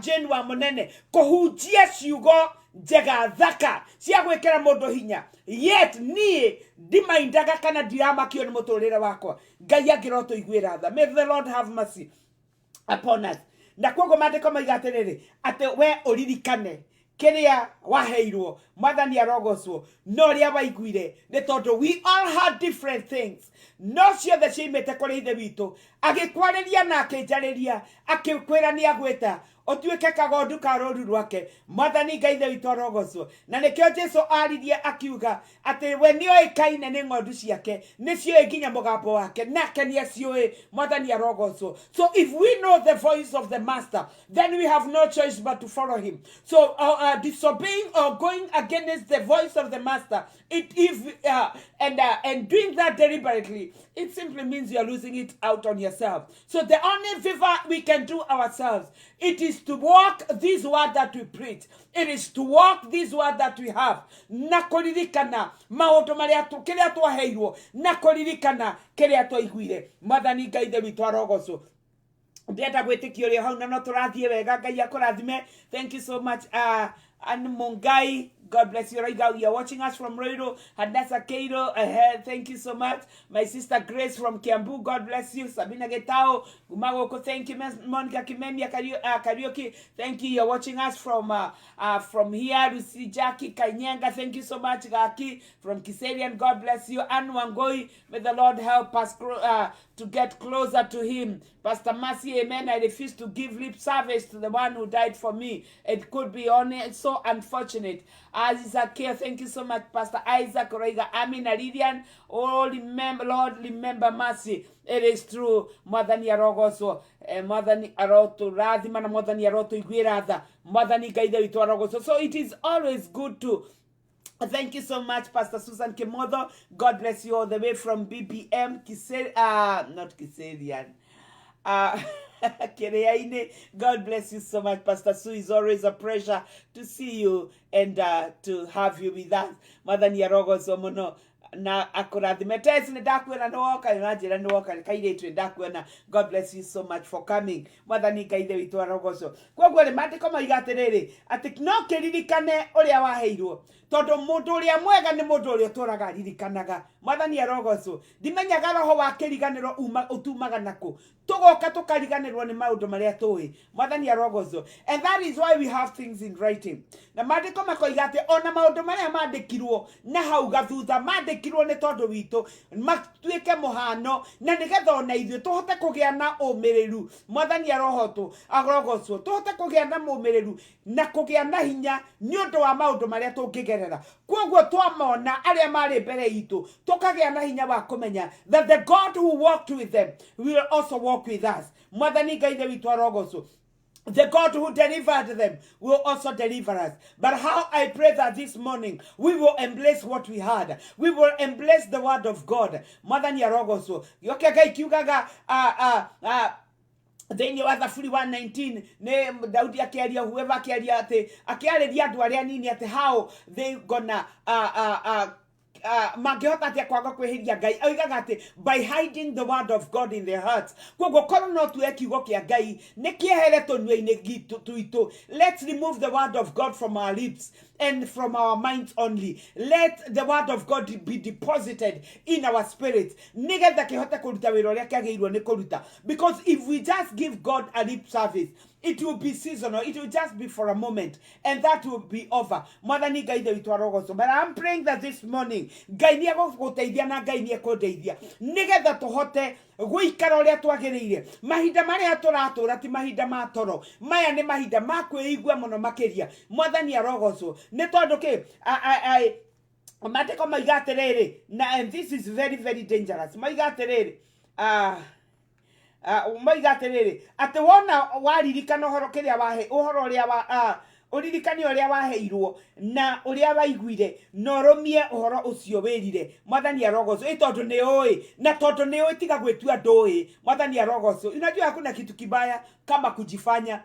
jenwa monene kohujia siugo jega dhaka siya kwekera modo hinya yet ni dimaindaga kana diama kio ni motorera wako gaya giroto igwira tha. May the Lord have mercy upon us. Na kogo mateko maigaterere ate we oririkane keria waheirwo mwathani arogocwo no ria waiguire ne tondu we all had different things no ciothe ciimite kuri ithe witu agikwariria na akinjariria akikwira ni agweta otuike kagondu ka roru rwake mwathani ngai ithe witu arogocwo na nikio Jesu aririe akiuga ati we ni oikaine ni ng'ondu ciake ni cio nginya mugambo wake nake ni acioi mwathani arogocwo. So if we know the voice of the master, then we have no choice but to follow him. So disobeying or going against the voice of the master, and doing that deliberately, it simply means you are losing it out on yourself. So the only favor we can do ourselves, it is to walk this word that we preach. It is to walk this word that we have. Nakoririkana maundu maria kiria twaheirwo, nakoririkana kiria twaiguire. Mwathani ngai ithe witu arogocwo. Ndienda gwitikio ri hau na no turathie wega ngai akurathime. Thank you so much and Mungai, God bless you. Right now, you're watching us from Roiro, Hadassah Keiro. Thank you so much. My sister Grace from Kiambu, God bless you. Sabina Getao, Umagoko, thank you. Monica Kimemia Karaoke, thank you. You're watching us from here. Lucy Jackie Kanyanga, thank you so much. Gaki from Kiserian, God bless you. Anu Wangoi, may the Lord help us to get closer to him. Pastor Mercy, amen. I refuse to give lip service to the one who died for me. It could be only so unfortunate. Isaac here, thank you so much, Pastor Isaac Orega, Amin Aridian. Oh, remember, Lord, remember mercy. It is true. Mwathani arogoso, Mwathani aroto radhima na Mwathani aroto igwiratha, Mwathani gaitha witu arogoso. So it is always good to thank you so much, Pastor Susan Kemodo. God bless you all the way from BBM, not Kiserian. God bless you so much, Pastor Sue. It's always a pleasure to see you and to have you with us. Mwathani arogoso muno na akurathime tesi ndakwena ndoka imagine ndoka kaire ndakwena. God bless you so much for coming. Mwathani kaithe witu arogoco kwoguo ri matiko maigatiriri ati no kiririkane uria waheirwo tondu mundu uria mwega ni mundu uria turaga ririkanaga. Mwathani arogoco ndimenyaga roho wa kiriganiro utumaga naku tugoka tukariganirwo ni maundu maria tui. Mwathani arogoco, and that is why we have things in writing. Na matiko makoiga ati ona maundu maria mandikirwo na hau gathutha mandikirwo ni tondu witu matuike muhano na nigetha ona ithuĩ tuhote kugia na umiriru. Mwathani arohotu agorogocwo tuhote kugia na umiriru na kugia na hinya ni undu wa maundu maria tungigerera. Kwoguo twamona aria mari mbere itu tukagia na hinya wa kumenya that the God who walked with them will also walk with us. Mwathani gaithe witu arogocwo, the God who delivered them will also deliver us. But how I pray that this morning we will embrace what we had. We will embrace the word of God. Mwathani arogoso yoke gai kiugaga then you other 119 ne Daudi akiaria whoever akiaria ate akiaria andu aria nini ate how they gonna magehota atia kwaga kweheria Ngai oigaga ati by hiding the word of God in their hearts. Kogo kono no tuwe kiugo kia Ngai nekiehere tonwe-ini gitu tuitu. Let's remove the word of God from our lips and from our minds only. Let the word of God be deposited in our spirits. Nigetha kihote kuruta wira uria kiagirwo ni kuruta. Because if we just give God a lip service, it will be seasonal. It will just be for a moment. And that will be over. Mwathani Ngai ithe witu arogoco. But I'm praying that this morning, Ngai ni agoguteithia na Ngai ni akundeithia. Nigetha tuhote guikara uria twagiriire. Mahinda maria turatura ti mahinda ma toro. Maya ni mahinda ma kwĩigua muno makiria. Mwathani arogoco. Ni tondu ki mateko maiga atiriri. And this is very, very dangerous. Maiga atiriri. Maiga atiriri ati wona waririkana uhoro kiria wahe uhoro uria uririkani uria waheirwo na uria waiguire noromie uhoro ucio wirire mwathani arogoco itondo ni oi na tondo ni oi tiga gwetua ndoi mwathani arogoco. Unajua hakuna kitu kibaya kama kujifanya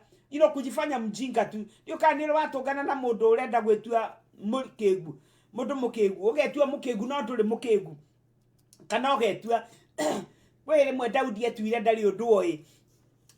kujifanya mjinga tu. Ndio kaniro watongana na mundu urenda gwetua mukegu mundu mukegu ugetua mukegu no nduri mukegu kana ugetua were mwe Daudi etuire ndari undu oi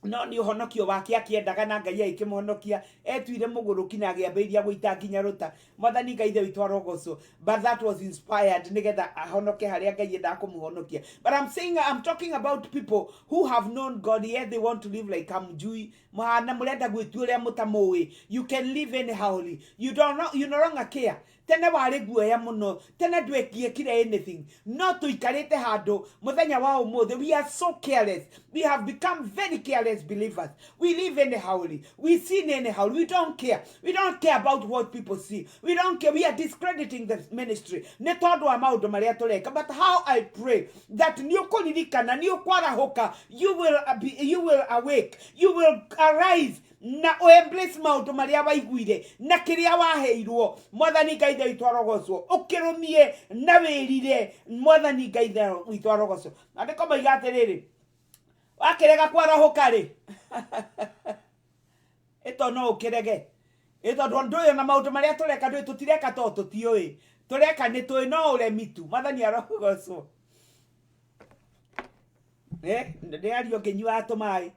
no ni uhonokio wake akiendaga na Ngai aikimuhonokia etuire muguruki na agiambĩrĩria gũita nginya ruta mwathani Ngai ithe witũ arogoco. But that was inspired nigetha ahonoke haria Ngai endaga kumuhonokia. But I'm talking about people who have known God, yet they want to live like amjui mahana murenda gwitua uria mutamui. You can live anyhow. You no longer care. Tene wari guoya muno, tene ndwekiekire anything, no tuikarite handu muthenya wa umuthe. We are so careless. We have become very careless believers. We live anyhow, we sin anyhow. We don't care about what people see. We don't care. We are discrediting the ministry ne tondu wa maundu maria tureka. But how I pray that niukuririkana niukwarahuka, you will awake, you will arise na embrace maundu maria waiguire na kiria waheirwo mwathani Ngai ithe witũ arogocwo ukirumie na wirire mwathani Ngai ithe witũ arogocwo. Andiko maiga atiriri wakirega kwarahuka ri ito no ukirege ito ndoyo na maundu maria tureka ndui tutireka to tutioi tureka ni tui no uremitu mwathani arogocwo. Ndi ario nginyua atumai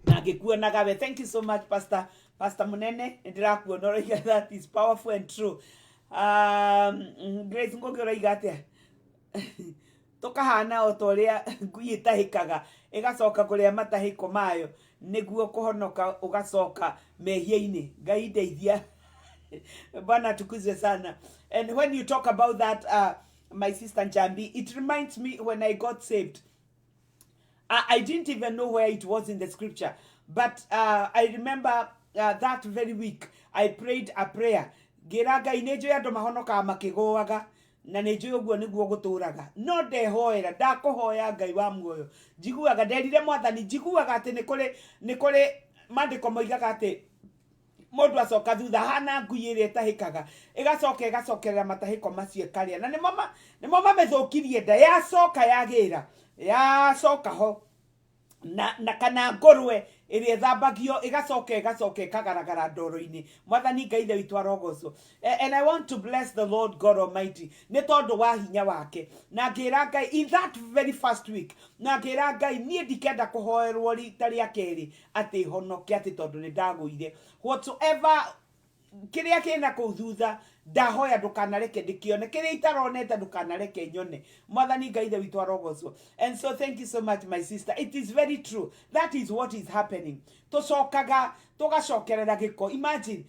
nagikuonaga. Thank you so much Pastor Munene, ndirakuona uriga that is powerful and true. Grace ngogora igate tukahana otoria ngui itahikaga igacoka kuria matahiko mayo niguo kuhonoka ugacoka mehia-ini. Ngai ndeithia bana tukuze sana. And when you talk about that my sister Njambi, it reminds me when I got saved. I didn't even know where it was in the scripture, but I remember that very week I prayed a prayer. Giraga inejo ya mahonoka makigoaga na nejo guo niguo guturaga no ndehoera ndakuhoya Ngai wa muoyo njiguaga nderire mwathani njiguaga ati ni kuri mandiko moigaga ati mundu acoka thutha hana ngui iri tahikaga igacokerera matahiko macio karia na ni mama methukirie nda yacoka yacoka ho na kana ngorwe iri thambagio igacoka kagaragara ndoro-ini mwathani Ngai ithe witũ arogocwo. And I want to bless the Lord God Almighty ni tondu wa hinya wake na ngira Ngai in that very first week na ngira Ngai nie ndikenda kuhoerwo rita ria keri ati honoke ati tondu ni ndaguire whatsoever kiria kina kuthutha ndahoya ndukanareke ndikione kiria itaronete ndukanareke nyone mwathani Ngai ithe witũ arogocwo. And so thank you so much my sister. It is very true. That is what is happening. Tucokaga tugacokerera giko. Imagine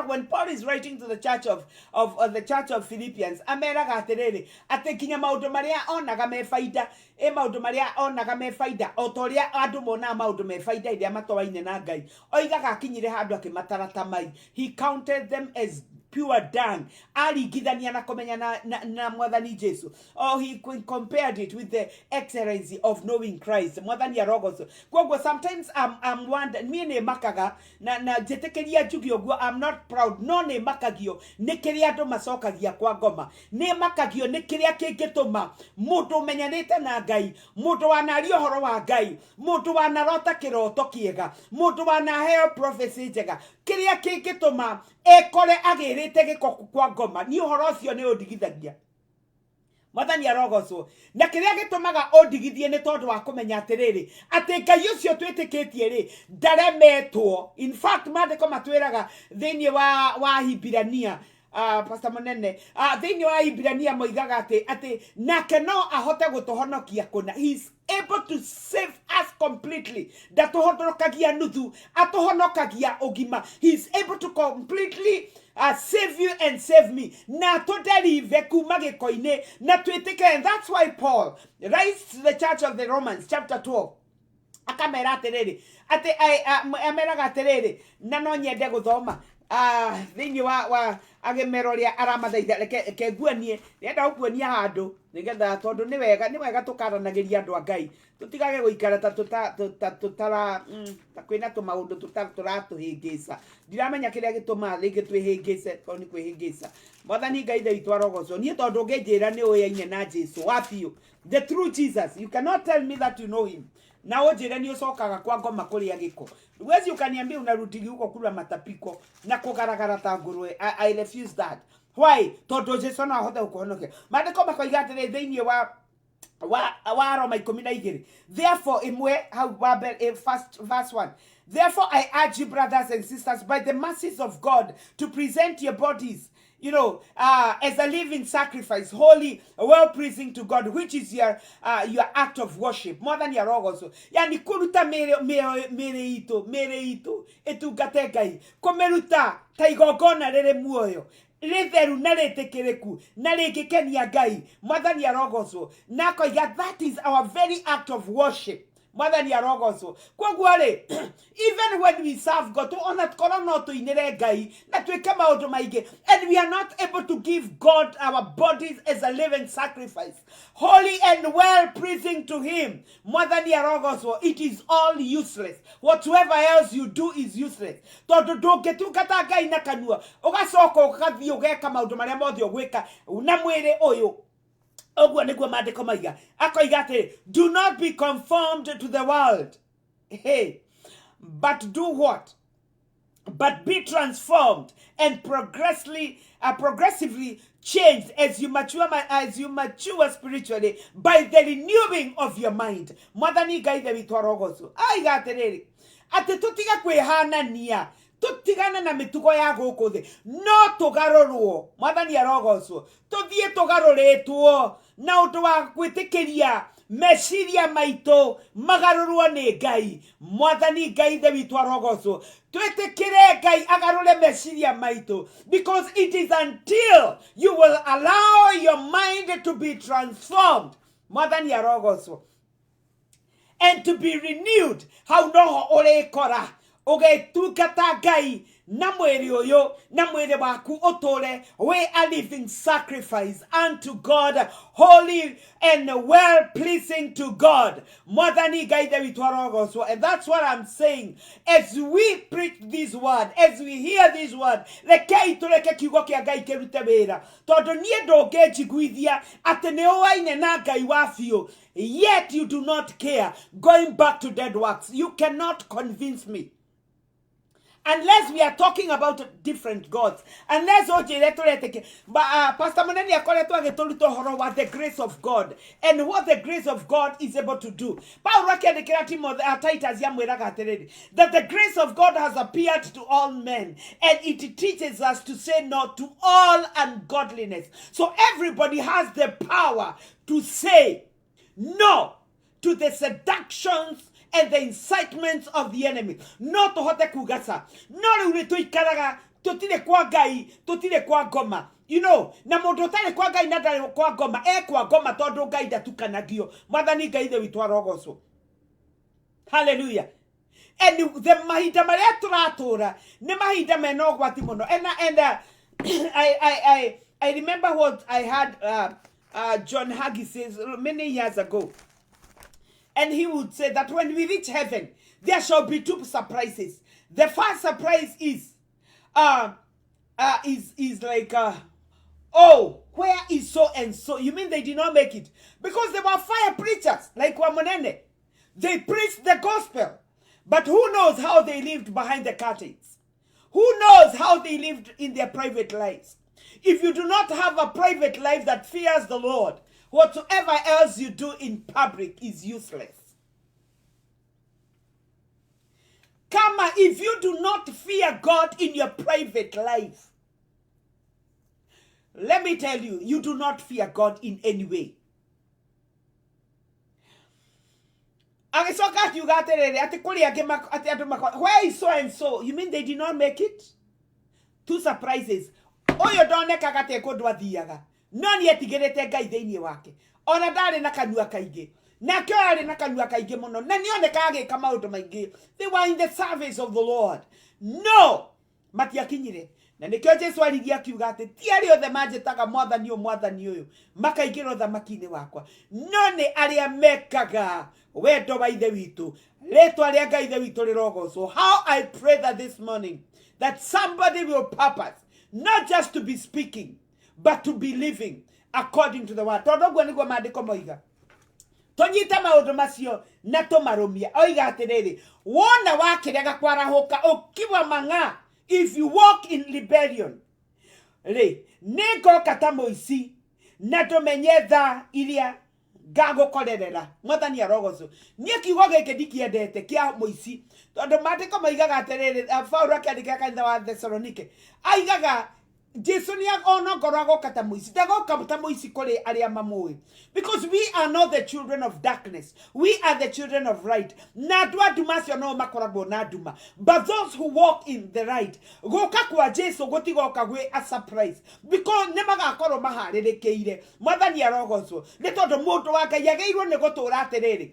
when Paul is writing to the church of Philippians, ameraga atiriri ati kinya maundu maria onaga me faida maundu maria onaga me faida otoria andu mona maundu me faida iria matowaine na Ngai oigaga akinyire handu akimatara tamai. He counted them as pure dung. Aringithania na komenya na mwathani Jesu. Oh, he compared it with the excellency of knowing Christ. Mwathani arogocwo. Kwoguo sometimes I'm wondering me ne makaga na jetekeria njugio guo I'm not proud no ne makagio ne kiria andu macokagia kwa ngoma ne makagio ne kiria kingituma mundu menyanite na Ngai mundu wanario horo wa Ngai mundu wanarota kiroto kiega mundu wanaheo prophecy njega kiria kingituma ekore agirite giko kwa ngoma ni uhoro ucio ni undigithagia mwathani arogocwo. Na kiria gitumaga undigithie ni tondu wa kumenya atiriri ati Ngai ucio twitikitie ri ndaremetwo. In fact mandiko matwiraga thiini wa Hibirania Pastor Munene thiini wa Hibirania moigaga ati nake no ahote gutuhonokia kuna. He is able to save us completely. Ndatuhonokagia nuthu atuhonokagia ugima. He is able to completely save you and save me. Na tudelive kuma gikoine na twitike. And that's why Paul writes to the church of the Romans chapter 12 akamera atiriri ati ameraga atiriri na no nyende guthoma thini wa agemeroria aramathaitha reke nguanie nenda gukuania handu nigetha tondu ni wega tukaranagiria andu a Ngai tutigage guikara ta tutara ta kwina tumaundu turatuhingica ndiramenya kiria gituma ringi twihingice tondu ni kwihingica mwathani Ngai thaitu arogocwo nie tondu nginjira ni uyaine na Jesu wapiu the true Jesus. You cannot tell me that you know him na ujire ni ucokaga kwa ngoma kuria giko wezi ukaniambia unarutigi huko kula matapiko na kugaragara ta ngurwe. I refuse that. Why? Tondu Jesu na hothe ukuhonokia mandiko makoiga atiri thiini wa Roma 12 therefore imwe how first verse 1 therefore I urge you brothers and sisters by the mercies of God to present your bodies as a living sacrifice, holy, well-pleasing to God, which is your act of worship, more than your also. Yani kuruta mere ito, etugate Ngai, komeruta taigogona rere muoyo, retheru na retekereku, na regekenia Ngai, more than your also. Nako ya, that is our very act of worship. Mother ni arogoso kwa gware even when we serve God to honor korono to inere Ngai na tweke maundu maingi and we are not able to give God our bodies as a living sacrifice, holy and well pleasing to him. Mother ni arogoso, it is all useless. Whatever else you do is useless. Tondu ndungitungata Ngai na kanua ugacoka ugathii ugeka maundu maria mothe ugwika na mwiri uyu. Do not be conformed to the world. Hey, but do what? But be transformed and progressively changed as you mature spiritually by the renewing of your mind. Mwathani Ngai thewitwarogoso. Ate tutiga kwihanania. Tutigana na mitugo ya guku thi no tugarorwo mwathani arogocwo tuthie tugaroretwo na undu wa gwitikiria meciria maitu magarorwo ni Ngai. Mwathani Ngai the witu arogocwo twitikire Ngai agarore meciria maitu, because it is until you will allow your mind to be transformed mwathani arogocwo and to be renewed how no urekora ugetungata Ngai na mwiri uyu na mwiri waku utore we a living sacrifice unto God, holy and well pleasing to God. Mwathani Ngai the witwarogoswo. And that's what I'm saying. As we preach this word, as we hear this word, rekei tureke kiugo kia Ngai kirute wira tondu nie ndungejiguithia ati ni uwaine na Ngai wafio, yet you do not care going back to dead works. You cannot convince me. Unless we are talking about different gods. Unless Pastor Muneni akoreto agetoluto horo what the grace of God and what the grace of God is able to do. That the grace of God has appeared to all men, and it teaches us to say no to all ungodliness. So everybody has the power to say no to the seductions and the incitements of the enemy. No to hote kugasa. No to ikaraga totile kwa Ngai, totile kwa goma. You know, na mundu tale kwa Ngai na dale kwa goma, kwa goma todo Ngai datukanagio. Mwathani Ngai the witwarogoswo. Hallelujah. And the mahida maria turatura, ne mahida meno gwati muno. And I remember what I had John Hagee says many years ago. And he would say that when we reach heaven, there shall be two surprises. The first surprise is like, oh, where is so and so? You mean they did not make it? Because they were fire preachers, like Wamonene. They preached the gospel. But who knows how they lived behind the curtains? Who knows how they lived in their private lives? If you do not have a private life that fears the Lord, whatsoever else you do in public is useless. Kama, if you do not fear God in your private life, let me tell you, you do not fear God in any way. Where is so and so? You mean they did not make it? Two surprises. Oyo done kagate kodwa diaga. Nani etigerete Ngai thĩinĩ wake. Ona ndari na kanua kaingĩ. Na kyo ari na kanua kaingĩ mũno. Na nioneka agĩka maũndũ maingĩ. They were in the service of the Lord. No. matiakinyire na nikyo Jesu arigia kiuga ati ti ari othe manjitaga mwathani uyu makaingĩra ũthamaki-inĩ wakwa no nĩ arĩa mekaga wendo wa ithe witũ rĩtwa rĩa Ngai ithe witũ rĩrogocwo. How I pray that this morning that somebody will purpose not just to be speaking but to be living according to the word. Tondũ guo nĩguo maandĩko moiga tũnyite maũndũ macio na tũmarũmie. Oiga atĩrĩrĩ, wona wakĩrega kwarahũka ũkiwa mang'a, if you walk in rebellion, nĩngoka ta mũici na ndũmenye tha iria ngagukorerera. Mwathani arogocwo. Niĩ kiugo gĩkĩ ndikiendete kĩa mũici tondũ maandĩko moigaga atĩrĩrĩ, Paulo akĩandĩkĩra kanitha wa Thessalonike aigaga Jesu ni onongorwo agoka ta mũici, ndagoka ta mũici kũrĩ arĩa mamũĩ, because we are not the children of darkness, we are the children of light. Na andũ a nduma acio no makoragwo na nduma, but those who walk in the right, gũka kwa Jesu gũtigoka gwĩ a surprise, because nĩ magakorwo maharĩrĩkĩire. Mwathani arogocwo. Nĩ tondũ mũndũ wa Ngai agĩrĩirwo nĩ gũtũũra atĩrĩrĩ,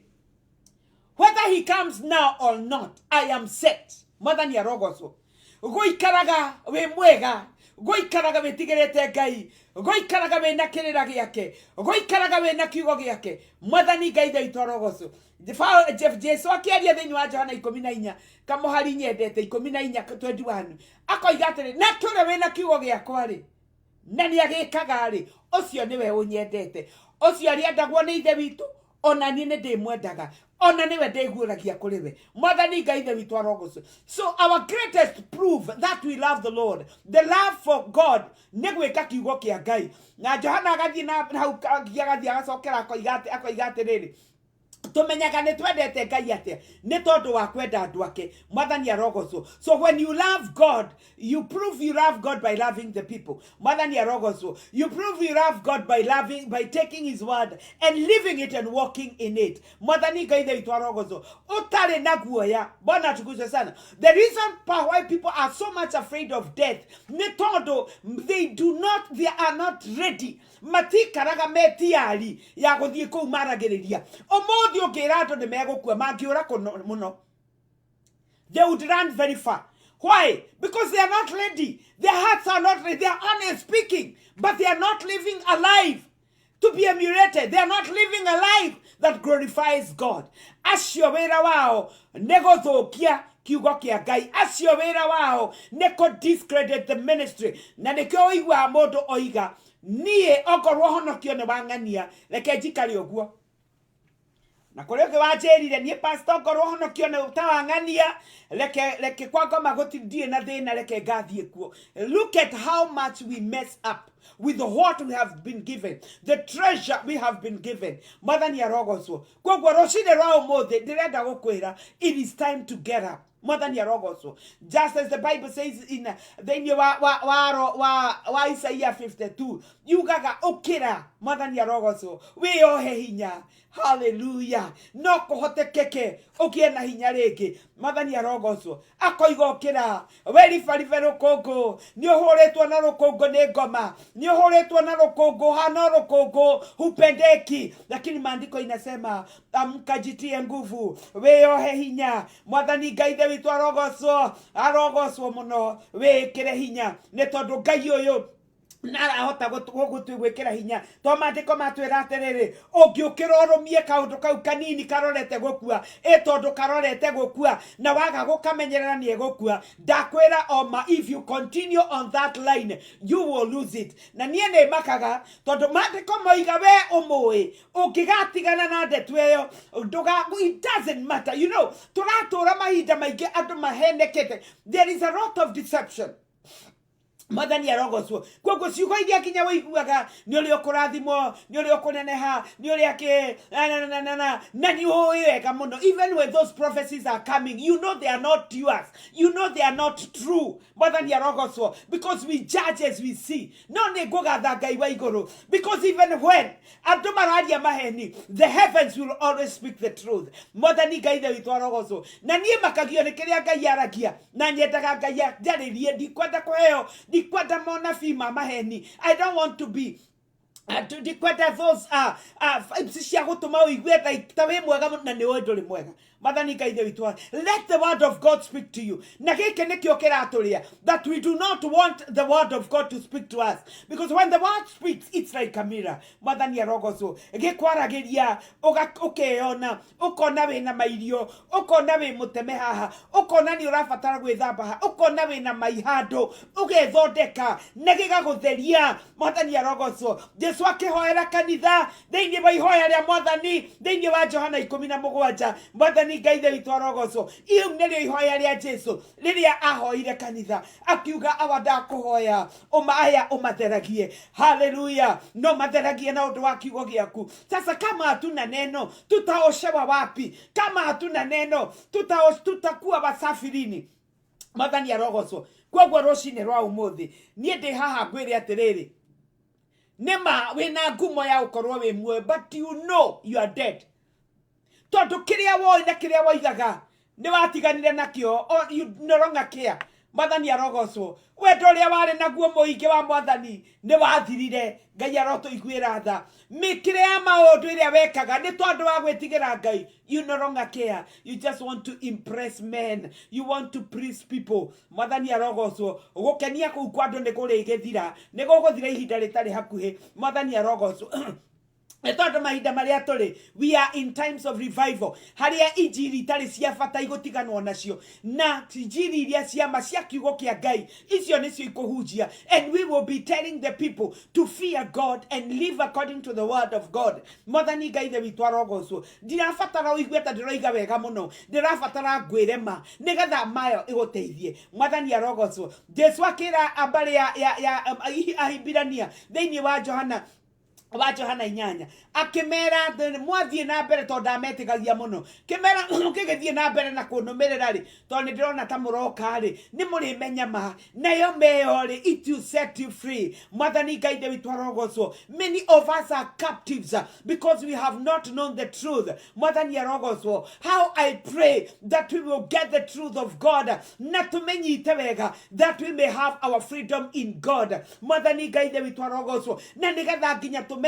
whether he comes now or not, I am set. Mwathani arogocwo. Gũikaraga wĩ mwega, gũikaraga wĩtigĩrĩte Ngai, gũikaraga wĩna kĩrĩra gĩake, gũikaraga wĩna kiugo gĩake. Mwathani Ngai ithe witũ arogocwo. Jesu akĩaria thĩinĩ wa Johana 14 kamũhari nyendete 14:21 akoiga atĩrĩ, na tũrĩ wĩna kiugo gĩakwa-rĩ na nĩagĩkaga-rĩ, ũcio nĩwe ũnyendete, ũcio arĩendagwo nĩ ithe witũ, ona niĩ nĩ ndĩmwendaga, ona niwe ndĩguũragia kũrĩ we. Mwathani Ngai ithe witũ arogocwo. So our greatest proof that we love the Lord, the love for God, nĩ gwĩka kiugo kĩa Ngai. Na Johana agathiĩ na hau agacokera akoiga atĩrĩrĩ, tumenyaga nĩ twendete Ngai atĩa, nĩ tondũ wa kwenda andũ ake. Mwathani arogocwo. So when you love God, you prove you love God by loving the people. Mwathani arogocwo. You prove you love God by taking his word and living it and walking in it. Mwathani Ngai ithe witũ arogocwo. Ũtarĩ na guoya. Bwana atukuzwe sana. The reason why people are so much afraid of death nĩ tondũ they are not ready. Matikaraga metiari ya gũthiĩ kũu maragĩrĩria. Ũmũthĩ ũngĩra andũ nĩ megũkua mangĩũra mũno, they would run very far. Why? Because they are not ready. Their hearts are not ready. They are only speaking, but they are not living a life to be emulated. They are not living a life that glorifies God. Acio wĩra wao nĩ gũthũkia kiugo kĩa Ngai. Acio wĩra wao nĩ kũ discredit the ministry. Na nĩkĩo ũiguaga mũndũ oiga, niĩ okorwo honokio nĩ wang'ania, reke njikare ũguo. Na kũrĩ ũngĩ wanjĩrire, niĩ pastor okorwo honokio nĩ ta wang'ania, reke kwa ngoma gũtirĩ na thĩna, reke ngathiĩ kuo. Look at how much we mess up with what we have been given, the treasure we have been given. Mwathani arogocwo. Koguo rũcinĩ rwa ũmũthĩ ndĩrenda gũkwĩra, it is time to get up. Mwathani arogocwo. Just as the Bible says in thĩinĩ wa Isaiah 52, yugaga ũkĩra. Mwathani arogocwo. Wĩohe hinya. Hallelujah. No kũhotekeke ũgĩe na hinya rĩngĩ. Mwathani arogocwo. Akoiga ũkĩra. Weribaribe rũkũngũ. Nĩ ũhũrĩtwo na rũkũngũ nĩ ngoma. Nĩ ũhũrĩtwo na rũkũngũ, hana rũkũngũ hupendeki. Lakini maandiko inasema amka, jitie nguvu, wĩohe hinya. Mwathani Ngai ithe witũ arogocwo mũno. Wĩkĩre hinya nĩ tondũ Ngai ũyũ narahota gwĩkĩra hinya. To maandĩko matwĩra atĩrĩrĩ, ũngĩũkĩra ũrũmie kaũndũ kau kanini karorete gũkua, tondũ karorete gũkua na waga gũkamenyerera nĩ gũkua, ndakwĩra oma, if you continue on that line you will lose it. Na niĩ nĩ makaga tondũ maandĩko moiga we ũmũĩ ũngĩgatigana na ndeto ĩyo, it doesn't matter. You know, tũratũra mahinda maingĩ andũ mahenekete. There is a lot of deception. Mwathani arogocwo. Koguo ciugo iria kinya wĩiguaga, nĩ ũrĩ ũkũrathimwo, nĩ ũrĩ ũkũneneha, nĩ ũrĩ akĩ na nĩ ũĩ wega mũno. Even when those prophecies are coming, you know they are not yours, you know they are not true. Mwathani arogocwo. Because we judge as we see. No nĩ ngũgatha Ngai wa igũrũ, because even when andũ mararia maheni, the heavens will always speak the truth. Mwathani Ngai ithe witũ arogocwo. Na niĩ makagio nĩ kĩrĩa Ngai aragia, na nyendaga Ngai njarĩrie, ndikwenda kũheo, ndikwenda monabii ma maheni. I don't want to be ndikwenda those vibes cia gutuma uigue ta wi mwega na ni nduri mwega. Mathani Ngai ithe witũ, let the word of God speak to you. Na gĩkĩ nĩkĩo kĩratũrĩa, that we do not want the word of God to speak to us, because when the word speaks it's like a mirror. Mathani arogocwo gĩkwaragĩria ũkeyona, ũkona wĩna mairio, ũkona wĩ mũteme haha, ũkona nĩ ũrabatara gwĩthamba haha, ũkona wĩna mai handũ, ũgethondeka na gĩgagũtheria. Mathani arogocwo Jesũ akĩhoera kanitha thĩinĩ wa ihoya rĩa Mwathani thĩinĩ wa Johana 17. Mathani Ngai ithe witũ arogocwo, iu nĩrĩo ihoya rĩa Jesũ rĩrĩa ahoire kanitha, akiuga awada kũhoya aya ũmatheragie. Haleluya! No matheragie na ũndũ wa kiugo gĩaku. Sasa kama hatuna neno tutaoshewa wapi? Kama hatuna neno tutakuwa wasafi lini? Mathani arogocwo koguo rũcinĩ rwa ũmũthĩ niĩ ndĩ haha ngwĩre atĩrĩrĩ, nema wĩna ngumo ya gũkorwo wĩ muoyo, but you know you are dead. Tondu kiria woi na kiria waigaga ni watiganire nakio, you no longer care. Mwathani arogocwo wendo uria wari naguo muingi wa Mwathani ni wathirire. Ngai arotũiguĩra tha. Mĩkĩre ya maũndũ ĩrĩa wekaga ni tondu wa gwĩtigĩra Ngai. You no longer care. You just want to impress men. You want to please people. Mwathani arogocwo gũkenia kũu kwa andũ nĩ kũrĩgĩthira, nĩ gũgũthira ihinda rĩtarĩ hakuhĩ. Mwathani arogocwo etondo mahinda maria tuli, we are in times of revival, haria injiri tari cia bata igutiganwo nacio, na injiri iria ciama cia kiugo kia Ngai icio nicio ikuhunjia, and we will be telling the people to fear God and live according to the word of God. Mwathani Ngai ithe witũ arogocwo ndirabatara uigue ta ndiroiga wega muno, ndirabatara ngwire ma nigetha mayo iguteithie. Mwathani arogocwo Jesũ akira ambari ya Ahibirania thĩinĩ wa Johana 8 akimera mwathie na mbere tondu ndametigagia muno, kimera ukigithie na mbere na kunumirira ri tondu ndirona ta muroka ri ni muri menya ma nayo meyo ri, it will set you free. Mwathani Ngai ithe witũ arogocwo, many of us are captives because we have not known the truth. Mwathani arogocwo, how I pray that we will get the truth of God na tumenyite wega, that we may have our freedom in God. Mwathani Ngai ithe witũ arogocwo na nigetha nginya tumenye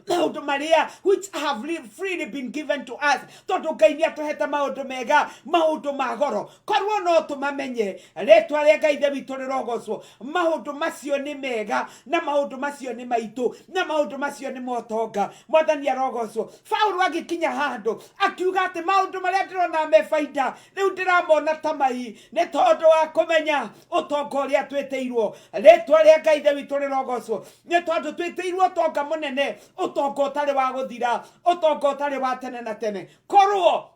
maundu maria which have freely been given to us. Tondu Ngai ni atuhete maundu mega, maundu magoro, korwo no tumamenye. Retwa ria Ngai ithe witũ rirogocwo, maundu macio ni mega na maundu macio ni maitu na maundu macio ni motonga. Mwathani arogocwo Paulo agikinya handu akiuga ati maundu maria ndirona me faida riu ndiramona tamai ni tondu wa kumenya utonga uria twitiirwo. Retwa ria Ngai ithe witũ rirogocwo ni tondu twitiirwo utonga munene, utonga utari wa guthira, utonga utari wa tene na tene. Korwo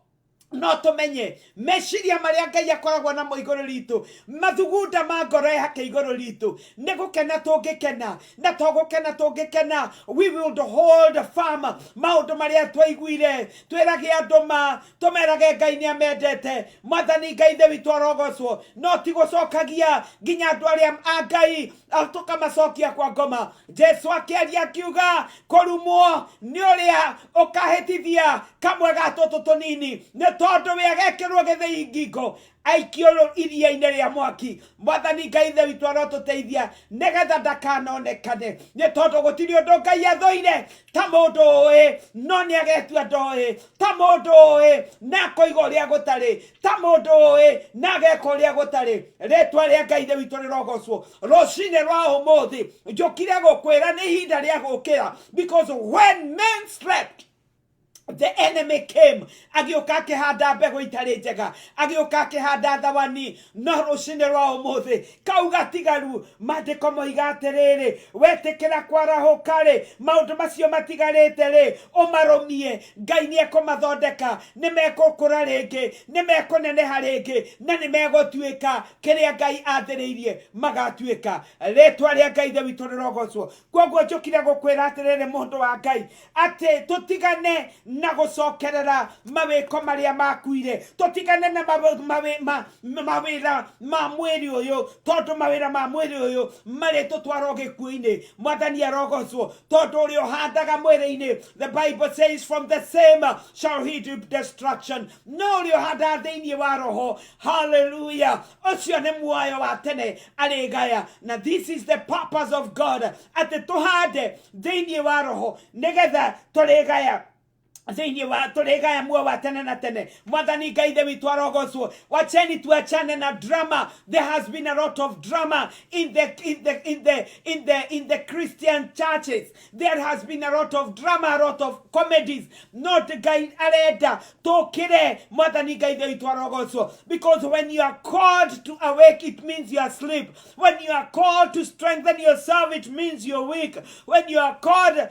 no tumenye meciria maria Ngai akoragwo na mo iguru ritu, mathugunda ma ngoro yake iguru ritu, ni gukena tungikena na tugukena tungikena. We will hold firm maundu maria twaiguire, twirage anduma, tumerage Ngai ni amendete. Mwathani Ngai ithe witũ arogocwo no ti gucokagia nginya andu aria a Ngai tukamacokia kwa ngoma. Jesũ akiaria akiuga kurumwo ni uria ukahitithia kamwe ga tũtũ tũnini, ni tondu we agekirwo githii ngingo aikio iria-inĩ rĩa mwaki. Mwathani Ngai ithe witũ arotũteithia nigetha ndakanonekane, ni tondu gũtirĩ ũndũ Ngai athoire ta mũndũ ũĩ no nĩ agetua ndoĩ, ta mũndũ ũĩ na koiga ũrĩa gũtarĩ, ta mũndũ ũĩ na ageka ũrĩa gũtarĩ. Rĩtwa rĩa Ngai ithe witũ rĩrogocwo rũcinĩ rwa ũmũthĩ njũkire gũkwĩra nĩ ihinda rĩa gũkĩra, because when men slept the enemy came. Agioka akihanda mbegu itari njega, agioka akihanda thawani. No rucini rwa umuthi kauga tigaru mandiko moiga atiriri, wetikira kwarahuka ri maundu macio matigarite ri umarumie. Ngai ni ekumathondeka, ni megukura ringi, ni mekuneneha ringi, na ni megutuika kiria Ngai athiriirie magatuika. Ritwa ria Ngai ithe witũ rĩrogocwo. Koguo njũkire gũkwĩra atĩrĩrĩ mũndũ wa Ngai, atĩ tũtigane na gũcoka gucokerera mawiko maria makuire tutigane na mawira ma mwiri uyu tondu mawira ma mwiri uyu mari tutwaro gikuini mwathani arogocwo tondu uri uhandaga mwiri-ini the Bible says from the same shall he do destruction no uri uhanda thiini wa roho hallelujah ucio ni muoyo wa tene arigaya na this is the purpose of God ati tuhande thiini wa roho nigetha turigaya Zini wa turegaya muo wa tene na tene mwathani gaithe witu arogocwo wacheni tuachane na drama. There has been a lot of drama in the Christian churches. There has been a lot of drama, a lot of comedies. Not guide areda tokire mwathani gaithe witu arogocwo, because when you are called to awake it means you are asleep. When you are called to strengthen yourself it means you're weak. When you are called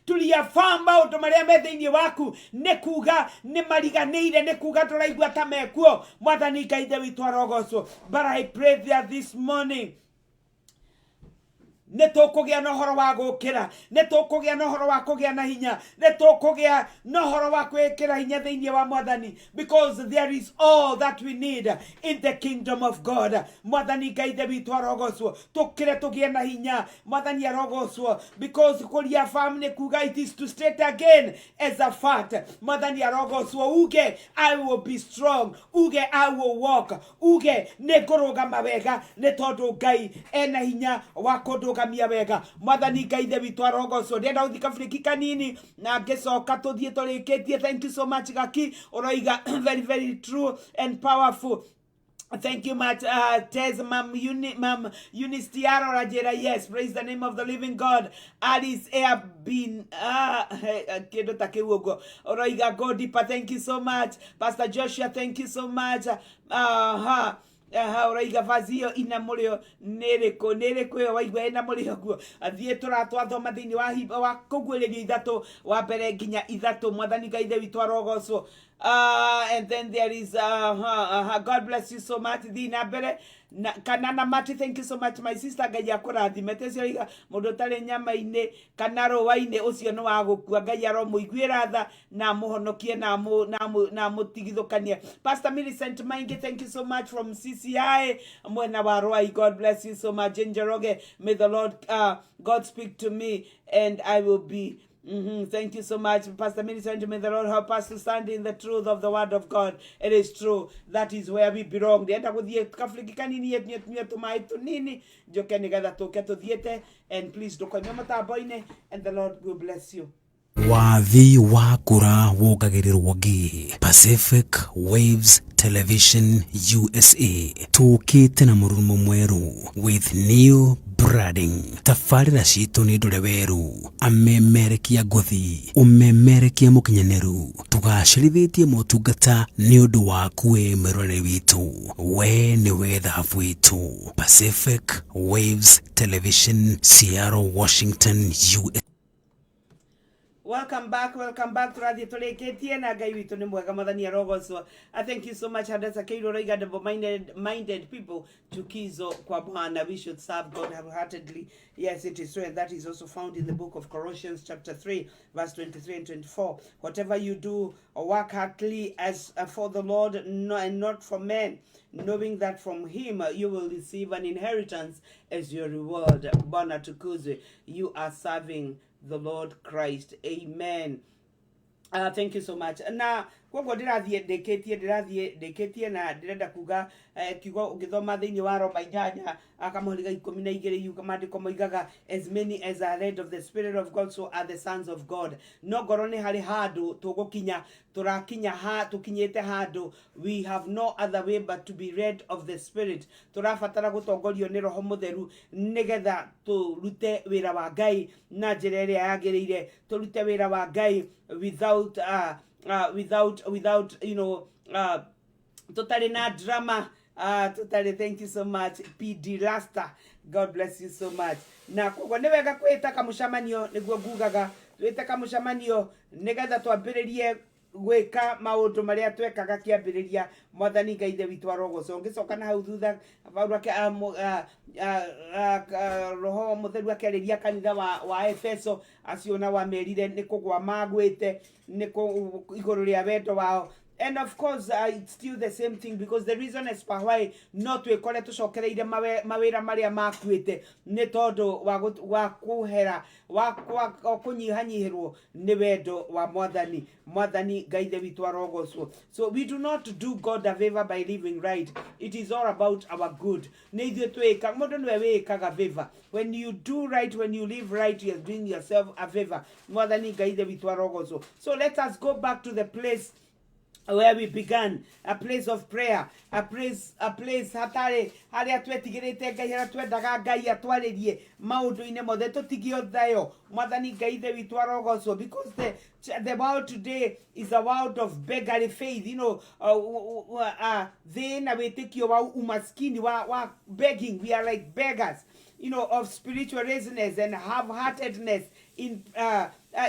tuliafahamu maundu maria me thiini waku nikuga ni mariganire nikuga turaigua ta mekuo mwathani gaithe witu arogocwo. But I pray that this morning netukugia na horo wa gukira, netukugia na horo wa kugia na hinya, netukugia na horo wa kwikira hinya thiini wa mwathani, because there is all that we need in the kingdom of God. Mwathani gaithe witu arogocwo tukire tugie na hinya mwathani arogocwo, because kuria family kuga it is to state again as a fact. Mwathani arogocwo uge I will be strong, uge I will walk, uge nekurugama wega ne tondu Ngai ena hinya wa kundugamia wega. Mwathani gaithe witu arogocwo ndenda uthika friki kanini na ngicoka tuthie turikitie. Thank you so much Gaki uroiga very very true and powerful. Thank you much, Tez, Mom Eunice Tiara Rajera. Yes, praise the name of the living God. Alice Airbin, KIUGO. Oroiga, go deeper. Thank you so much. Pastor Joshua, thank you so much. Oroiga vazio ina mulio nereko yo waigwa ina mulio guo athie turatwathoma thiini wa hiba wa kugwiriria ithatu wa mbere nginya ithatu mwathani gaithe witu arogocwo. And then there is God bless you so much thina mbere Kanana Mati, thank you so much my sister. Ngai akurathime tecio mundu tari nyama-ini kana rowa-ini ucio ni wa gukua. Ngai aromuiguira tha na muhonokie na mutigithukanie. Pastor Millicent Maingi, thank you so much from CCI mwena wa Rwai. God bless you so much. Njoroge, may the Lord God speak to me and I will be Thank you so much, Pastor Minister. May the Lord help us to stand in the truth of the word of God. It is true. That is where we belong. And please do and the Lord will bless you. Wathi wakura wogagirirwo gi Pacific Waves Television USA tukite na murumo mweru with new branding. Tafarira citu ni ndure weru amemerekia ngothi umemerekia mukinyaneru tugacirithĩtie motungata ni undu waku we mirore witu we ni wethabu witu. Pacific Waves Television, Seattle, Washington, USA. Welcome back to Radio Toleketie na Ngai witu ni mwega mwathani arogocwo. I thank you so much Hadasa Keiro Roiga minded people chukizo kwa Bwana. We should serve God wholeheartedly. Yes, it is true, and that is also found in the book of Colossians chapter 3 verse 23 and 24. Whatever you do, work heartily as for the Lord and not for men, knowing that from him you will receive an inheritance as your reward. Bwana tukuzwe. You are serving the Lord Christ. Amen. Thank you so much. Na kwa ndirathie ndeketie na ndirenda kuga kiugo ungithoma thiini wa Roma 8 akamuhuriga 12 yuga mandiko moigaga as many as are led of the Spirit of God so are the sons of God. No ngoro ni hari handu tugukinya turakinya tukinyete handu we have no other way but to be led of the Spirit. Turafatara gutongorio ni Roho Mutheru nigetha turute wira wa Ngai na njira iria yagiriire, turute wira wa Ngai without totally na drama. Totally, thank you so much PD Rasta. God bless you so much. Na kwa ni wega kwita kamucamanio niguo ngugaga twite kamucamanio nigetha twambiririe gwika maundu maria twekaga kiambiriria mwathani Ngai ithe witũ arogoco ngicoka na hau thutha Paulo roho mutheru akĩarĩria kanitha wa Efeso acio na wamerire nĩ kũgwa magwĩte nĩ igũrũ rĩa wendo wao. And of course, it's still the same thing because the reason is why not we kore tucokereire mawira maria makuite ni tondu wa kuhera wa kunyihanyihirwo ni wendo wa mwathani Ngai ithe witũ arogocwo. So we do not do God a favor by living right. It is all about our good. Ni ithuĩ twĩka mũndũ nĩwe wĩkaga favor. When you do right, when you live right, you are doing yourself a favor. Mwathani Ngai ithe witũ arogocwo. So let us go back to the place where we began, a place of prayer, a place hatare haria twetigirite Ngai haria twendaga Ngai atwaririe maundu-ine mothe tutigio thayo mwathani Ngai ithe witũ arogocwo, because the world today is a world of beggarly faith, you know, thina witikio wa umaskini wa begging. We are like beggars, you know, of spiritual laziness and half-heartedness in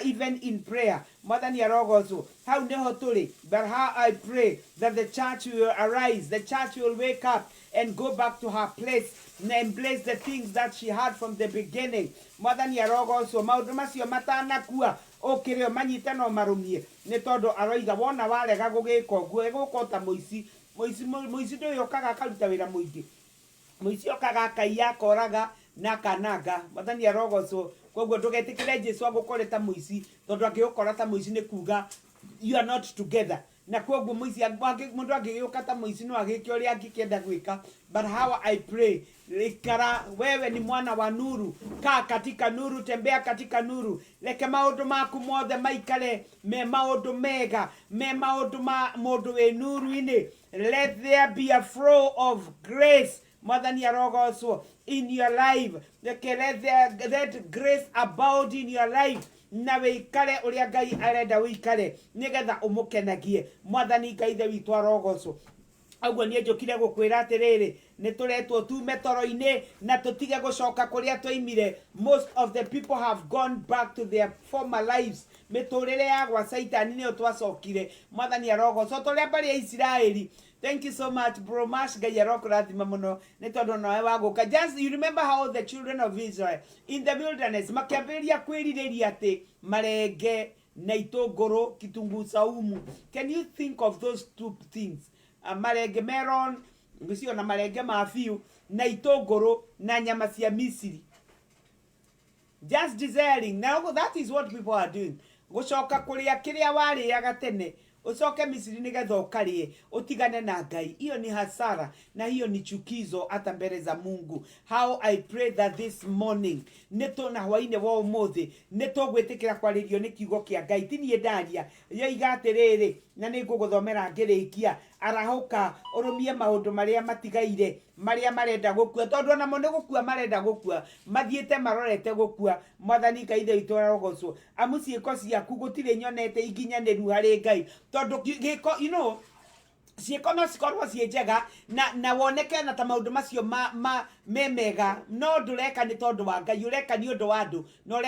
even in prayer. Mwathani arogocwo hau neho turi. But how I pray that the church will arise, the church will wake up and go back to her place and embrace the things that she had from the beginning. Mwathani arogocwo maundu macio matanakua okirio manyite no marumie ni tondu aroiga wona warega gugika uguo eguko ta muici ndu yokaga akaruta wira muingi, muici okaga akaiya akoraga na kananga. Mwathani arogocwo koguo ndugetikire Jesu agukoreta muici tondu angikora ta muici ni kuga you are not together. Na koguo muici mundu angiuka ta muici no agike uria angikenda gwika. But how I pray, ikara wewe ni mwana wa nuru, kaa katika nuru, tembea katika nuru, leke maundu maku mothe maikare me maundu mega, me maundu ma mundu we nuru ini. Let there be a flow of grace mwathani arogocwo in your life. Let grace abound in your life, na wikare uria Ngai arenda wikare nigetha umukenagie mwathani Ngai ithe witũ arogocwo. Aguo nie njokire gukwira atiriri ni turetwo tume toro-ini na tutige gucoka kuria twaimire. Most of the people have gone back to their former lives. Miturire ya gwa Saitani ni twacokire mwathani arogocwo turia bari ya Israeli. Thank you so much, bro. Mash Ngai arokurathima muno ni tondu nawe waguka. Just you remember how the children of Israel in the wilderness makiambiria kwiririria ati marenge na itũngũrũ kitunguu saumu. Can you think of those two things? Marenge melon ngicio na marenge mafiu na itũngũrũ na nyama cia Misiri. Just desiring. Now that is what people are doing. Gucoka kuria kiria wariaga tene ucoke Misiri nigetha ukarie utigane na Ngai. Hiyo ni hasara na hiyo ni chukizo hata mbele za Mungu. How I pray that this morning neto na hwaine wa umuthi neto gwitikira kwaririo ni kiugo kia Ngai tinie ndaria yoiga atiriri na ni nguguthomera ngirikia arahuka urumie maundu maria matigaire maria marenda gukua tondu na mo ni gukua marenda gukua mathiete marorete gukua. Mwathani Ngai ithe witũ arogocwo amu ciĩko ciaku gutire nyonete iginyaniru hari Ngai tondu giko you know ciĩko no cikorwo ciĩ njega na woneke na ta maundu macio memega no ndureka ni tondu wa Ngai ureka ni undu wa andu no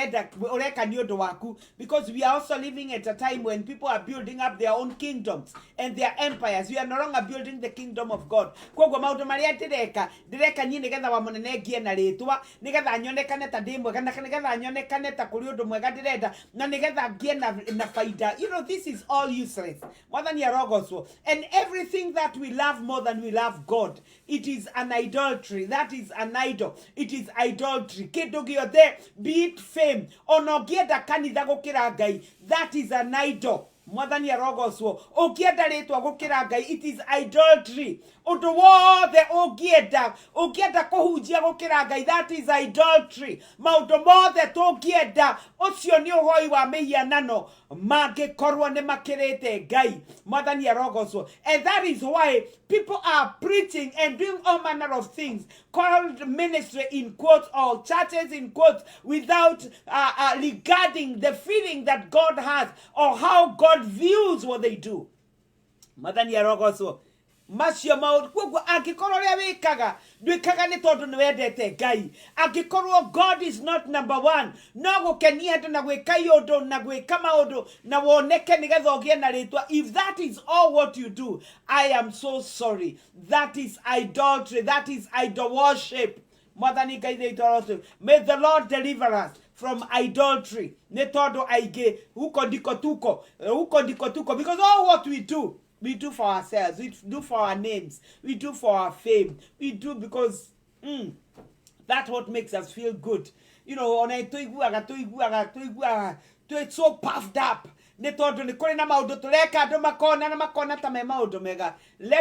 ureka ni undu waku, because we are also living at a time when people are building up their own kingdoms and their empires. We are no longer building the kingdom of God. Koguo maundu maria ndireka ni nigetha wa munene ngie na ritwa nigetha nyonekane ta ndi mwega na nigetha nyonekane ta kuri undu mwega ndirenda na nigetha ngie na faida. You know, this is all useless. Mwathani arogocwo. And everything that we love more than we love God, it is an idolatry. That is an idol. It is idolatry. Kindu giothe, be it fame, ono ngienda kanitha gukira Ngai, that is an idol. Mwathani arogocwo. Ukienda ritwa gukira Ngai, it is idolatry. Undu wothe ungienda kuhunjia gukira Ngai, that is idolatry. Maundu mothe tungienda ucio ni uhoi wa mihianano mangikorwo ni makirite Ngai. Mwathani arogocwo. And that is why people are preaching and doing all manner of things called ministry in quotes or churches in quotes without regarding the feeling that God has or how God views what they do. Mwathani arogocwo. macio maundu koguo angikorwo ria wikaga ndwikaga ni tondu ni wendete Ngai angikorwo God is not number 1 no gukenia andu na gwika yundu na gwika maundu na woneke nigetha ugie na ritwa. If that is all what you do, I am so sorry. That is idolatry, that is idol worship. May the Lord deliver us from idolatry. Because all what we do for ourselves, we do for our names, we do for our fame, we do because that's what makes us feel good. You know, it's so puffed up. Let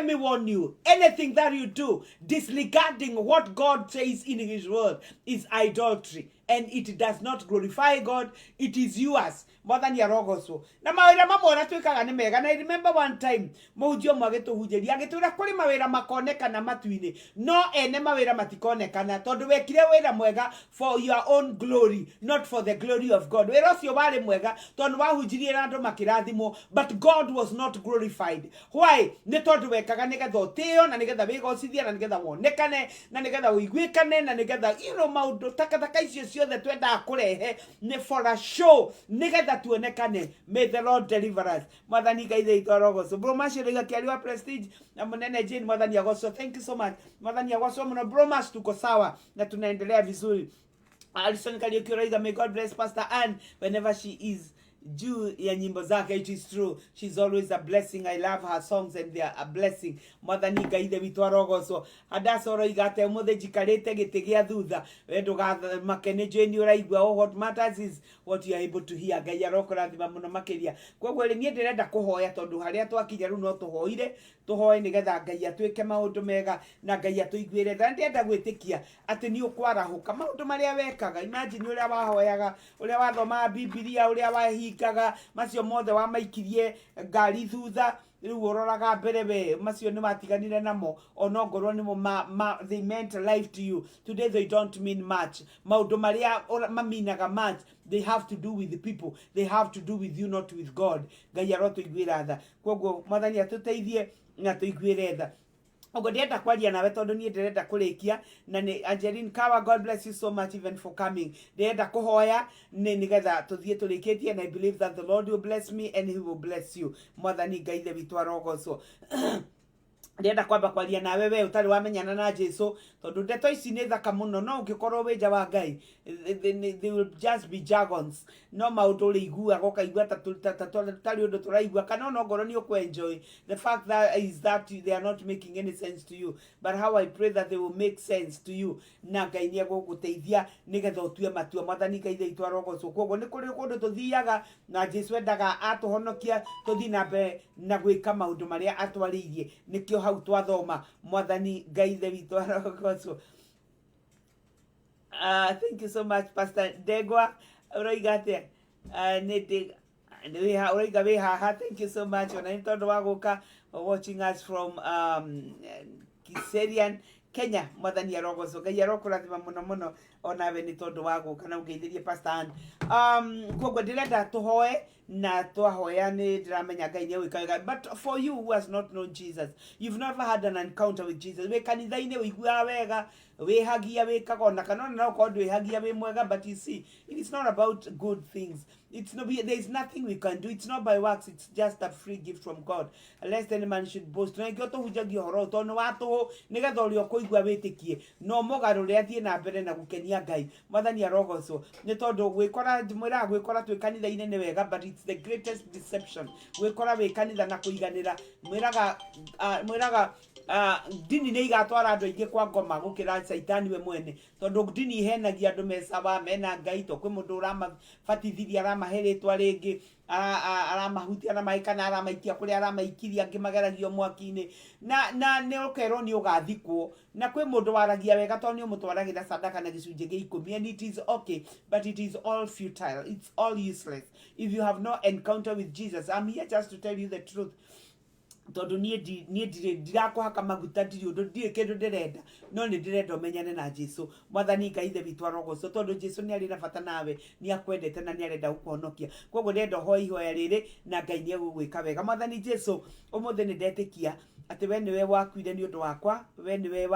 me warn you, anything that you do disregarding what God says in his word is idolatry, and it does not glorify God. It is yours more than your ogoso. Na mawira mamona twikaga ni mega. Na I remember one time mujio magituhujeria agitwira kuri mawira makoneka na matuine no ene mawira matikoneka na tondu wekire wira mwega for your own glory, not for the glory of God. Wira ucio wari mwega tondu wahujirie andu makirathimo, but God was not glorified. Why? Ni tondu wekaga nigetha utio na nigetha wigocithia na nigetha wonekane na nigetha uiguikane na nigetha maundu takataka icio ciothe twenda kurehe ni for a show nigetha tuonekane. May the Lord deliver us. Mwathani Ngai itorogo so bro mashiriga Kiarie Prestige na munene Jane mwathani agoso. Thank you so much mwathani agoso mno bro mas tuko sawa na tunaendelea vizuri. Alison Kariuki, may God bless Pastor Ann whenever she is juu ya nyimbo zake. It is true, she's always a blessing. I love her songs and they are a blessing. Mwathani Ngai witwarogo so adasoro igate muthe jikarite gite gia thutha wendo ga makene Jane uraigwa. What matters is what you are able to hear. Ngai arokorathima muno makiria. Koguo ri nie ndirenda kuhoya tondu haria twakinya ru no tuhoire tuhoe nigetha Ngai atwike maundu mega na Ngai atuiguire. Ndirenda gwitikia ati ni ukwarahuka maundu maria wekaga. Imagine uria wahoyaga, uria wathoma Biblia, uria wahingaga macio mothe wa maikirie ngari thutha riu uroraga mbere we macio ni matiganire namo onongorwo ni they meant life to you. Today they don't mean much. Maundu maria maminaga much, they have to do with the people, they have to do with you, not with God. Ngai arotuiguira tha koguo mwathani atuteithie na tuiguire tha. Ogo ndenda kwaria nawe tondu nie ndirenda kurikia na ni Angeline Kawa, God bless you so much even for coming. Ndirenda kuhoya ni nigetha tuthie turikitie, and I believe that the Lord will bless me and he will bless you. Mwathani Ngai witwarogo so ndenda kwamba kwaria nawe we utari wamenyana na Jesu tondu ndeto ici ni thaka muno no ungikorwo we nja wa Ngai they will just be jargons no maundu uri igua gokaigua tari undu turaigua kana no ngoro ni ukwenjoy. The fact that is that they are not making any sense to you, but how I pray that they will make sense to you na Ngai ni aguguteithia nigetha utue matua. Mwathani Ngai itwarogo so koguo ni kuri kundu tuthiaga na Jesu endaga atuhonokia tuthi na be na gwika maundu maria atwaririe nikio hau twathoma. Mwathani Ngai itwarogo so thank you so much Pastor Degwa uroigate nete uroiga we haha. Thank you so much ona ntondo waguka watching us from Kiserian Kenya. Mwathani arogo so Ngai arokurathima muno muno ona we ni tondu waguka na ugeithirie Pastor Ann. Koguo ndirenda tuhoe na twahoya ni ndiramenya Ngai ni wikaga. But for you who has not known Jesus, you've never had an encounter with Jesus, we kanitha-ini uigua wega wehagia wekaga ona kana no kondu wehagia we mwega. But you see, it is not about good things. It's not, there is nothing we can do. It's not by works. It's just a free gift from God. Unless any man should boast. Na ngio tuhujagia horo tono watu nigetha uri okuigua witikie no mogarure athie na mbere na gukenia Ngai. Mwathani arogo so ni tondu gwikora mwira gwikora twi kanitha-ini ni wega, but it's the greatest deception. Gwikora we kanitha na kuiganira mwiraga dini ni igatwara andu aingi kwa ngoma gukira saitani we mwene tondu dini ihenagia andu mesawa mena Ngai to kwi mundu uramabatithithia aramaheretwa ringi aramahutia na maikana aramaikia kuri aramaikiria ngimageragio mwaki-ini na ni ukero ni ugathikwo na kwi mundu waragia wega tondu ni umutwaragira sadaka na gicunje gia 10, and it is okay, but it is all futile, it's all useless if you have no encounter with Jesus. I'm here just to tell you the truth. Tondu nie ndirakuhaka maguta ndiri undu ndiri kindu ndirenda no ni ndirenda umenyane na Jesu. Mwathani Ngai witwarogo so tondu Jesu ni ari na bata nawe, ni akwendete na ni arenda gukuhonokia. Koguo ndenda hoi hoya riri na Ngai ni egugwika wega. Mwathani Jesu umuthi ni ndetikia ati we niwe wakuire ni undu wakwa, we niwe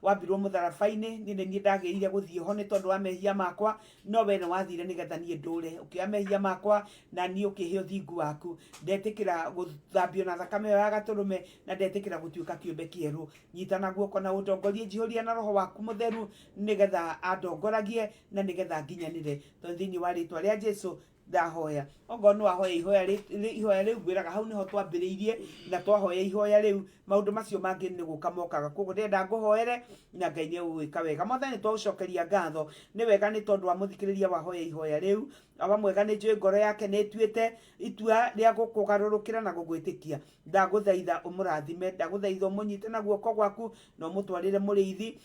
wambirwo mutharabaini, ni ndagirire guthie ho ni tondu wa mehia makwa, no we ni wathire nigetha nie ndure, ukioya mehia makwa na nie ukihe uthingu waku. Ndetikira guthambio na thakame ya gaturume, na ndetikira gutuika kiumbe kieru. Nyitana guoko na utongorie jihuria na roho waku mutheru nigetha andongoragie na nigetha nginyanire, tondu thiini wa ritwa ria Jesu ndahoya. Ongo no ahoya ihoya riu gwiraga hau niho twambiriirie, na twahoya ihoya riu maundu macio mangi ni guka mokaga. Koguo ndenda nguhoere na Ngai ni ugwika wega. Mwathani twaucokeria ngatho, ni wega ni tondu wa muthikiriria wahoya ihoya riu. Aba mwega ni njui ngoro yake ni tuite itua ria gukugarurukira na gugwitikia. Ndaguthaitha umurathime, ndaguthaitha umunyite na guoko gwaku na umutwarire muriithi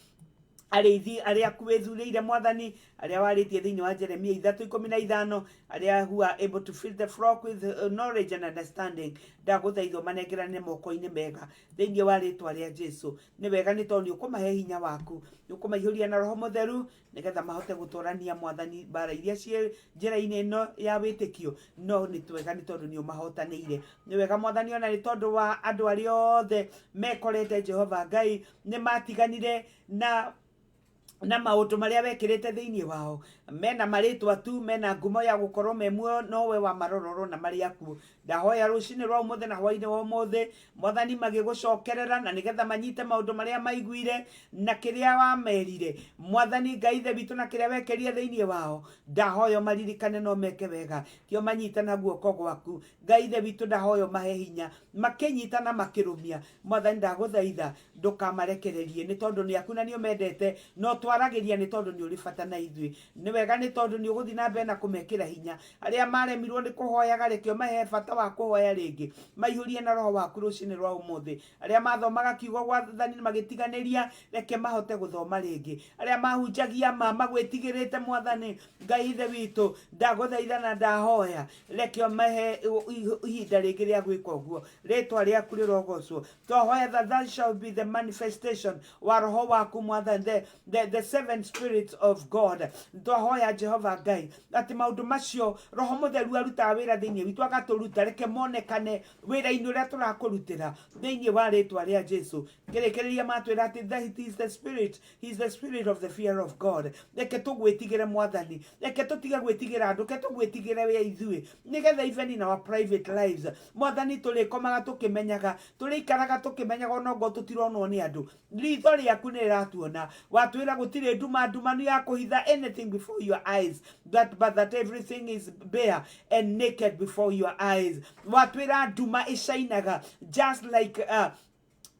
ariithi aria kuwethurire Mwathani, aria waritie thiini wa Jeremia 3:15, aria who are able to fill the flock with knowledge and understanding. Ndaguthaitha manengerane moko-ini mega thiini wa ritwa ria Jesu. Ni wega ni tondu ukumahe hinya waku, ukumaihũria na roho mutheru nigetha mahote gutorania Mwathani bara iria cie njira-ini ino ya witikio. No ni twega ni tondu ni umahotanĩire. Ni wega Mwathani ona ni tondu wa andu aria othe mekorete Jehova Ngai ni matiganire na maundu maria wekirite thiini wao, mena maritwa tu, mena ngumo ya gukorwo me muoyo, no we wa marororo na maria ku. Ndahoya rucini rwa umuthe na hwaini wa umuthe Mwathani magigucokerera na nigetha manyite maundu maria maiguire na kiria wamerire Mwathani Ngai ithe witu na kiria wekerire thiini wao. Ndahoya maririkane no meke wega, kio manyite na guoko gwaku Ngai ithe witu. Ndahoya mahe hinya makinyita na makirumia Mwathani. Ndaguthaitha ndukamarekererie ni tondu ni aku na ni umendete, no twaragiria ni tondu ni uri bata na ithui. Ni wega ni tondu ni uguthi na mbere na kumekira hinya. Aria maremirwo ni kuhoyaga rekio mahe bata wa kuhoya ringi, maihũrie na roho waku rucini rwa umuthi. Aria mathomaga kiugo gwa Mwathani magitiganiria, reke mahote guthoma ringi. Aria mahunjagia magwitigirite Mwathani Ngai ithe witu, ndaguthaitha na ndahoya rekio mahe ihinda ringi ria gwika uguo. Ritwa riaku rirogocwo. Twahoya that shall be the manifestation wa roho waku Mwathani, the seven spirits of God. Twahoya Jehova Ngai ati maundu macio roho mutheru arutaga wira thiini witu, agaturuta reke monekane wira-ini uria turakurutira thiini wa ritwa ria Jesu. Kirekereria matwira ati that is the spirit, he is the spirit of the fear of God. Reke tugwitigire Mwathani, reke tutige gwitigira andu, reke tugwitigire we ithui nigetha even in our private lives Mwathani turikomaga tukimenyaga, turikaraga tukimenyaga onongo tutironwo ni andu. Ritho riaku ni ratuona, watwira gutire nduma ni ya kuhitha anything before your eyes, but that everything is bare and naked before your eyes. Watwira nduma ishainaga just like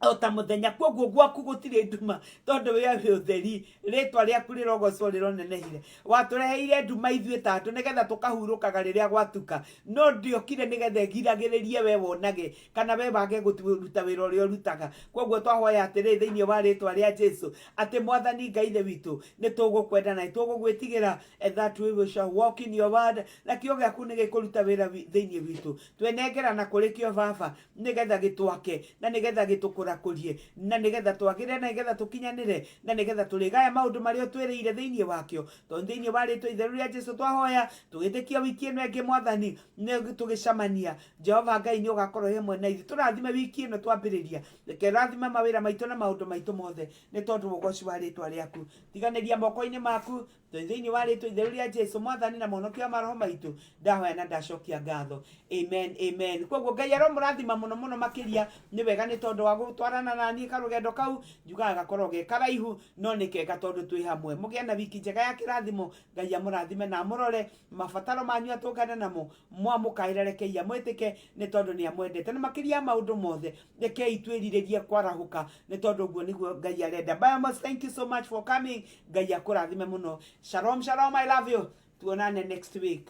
ota muthenya, koguo gwaku gutire nduma tondu we wi utheri. Ritwa riaku rirogocwo rironenehire. Watureheire nduma ithuĩ tatu nigetha tukahurukaga riria gwatuka, no ndiokire nigetha ngiragĩrĩrie we wonage kana we wage guturuta wira uria urutaga. Koguo twahoya atĩrĩ thiini wa ritwa ria Jesu ati Mwathani Ngai ithe witu ni tugukwenda na tugugwitigira, that we will shall walk in your word, na kĩo gĩaku nĩ gĩkũruta wĩra thĩinĩ witũ. Twenengerana kũrĩ kĩo Baba nigetha gĩtwake na nigetha gĩtũkũra kurie na nigetha twagire na nigetha tukinyanire na nigetha turigaya maundu maria twiriire thiini wakio. Tondu thiini wa ritwa itheru ria Jesu twahoya tugitikia wiki ino ingi Mwathani ni tugicamania. Jehova Ngai ni ugakorwo hemwe na ithuĩ. Turathime wiki ino twambiriria, reke rathime mawira maitu na maundu maitu mothe ni tondu ugoci wa ritwa riaku. Tiganiria moko-ini maku thiini wa ritwa itheru ria Jesu Mwathani na muhonokia maroho maitu. Ndahoya na ndacokia ngatho. Amen, amen. Koguo Ngai aromurathima muno muno makiria. Ni wega ni tondu wa gutwarana na niĩ karugendo kau njugaga gakorwo ge karaihu, no ni kega tondu twi hamwe. Mugie na wiki njega ya kirathimo. Ngai amurathime na amurore mabataro manyu atungane namo, mwamukaire rekei amwitike ni tondu ni amwendete na makiria maundu mothe. Rekei twiriririe kwarahuka ni tondu guo niguo Ngai arenda. Bye, thank you so much for coming. Ngai akurathime muno. Shalom, shalom, I love you. Tuonane next week.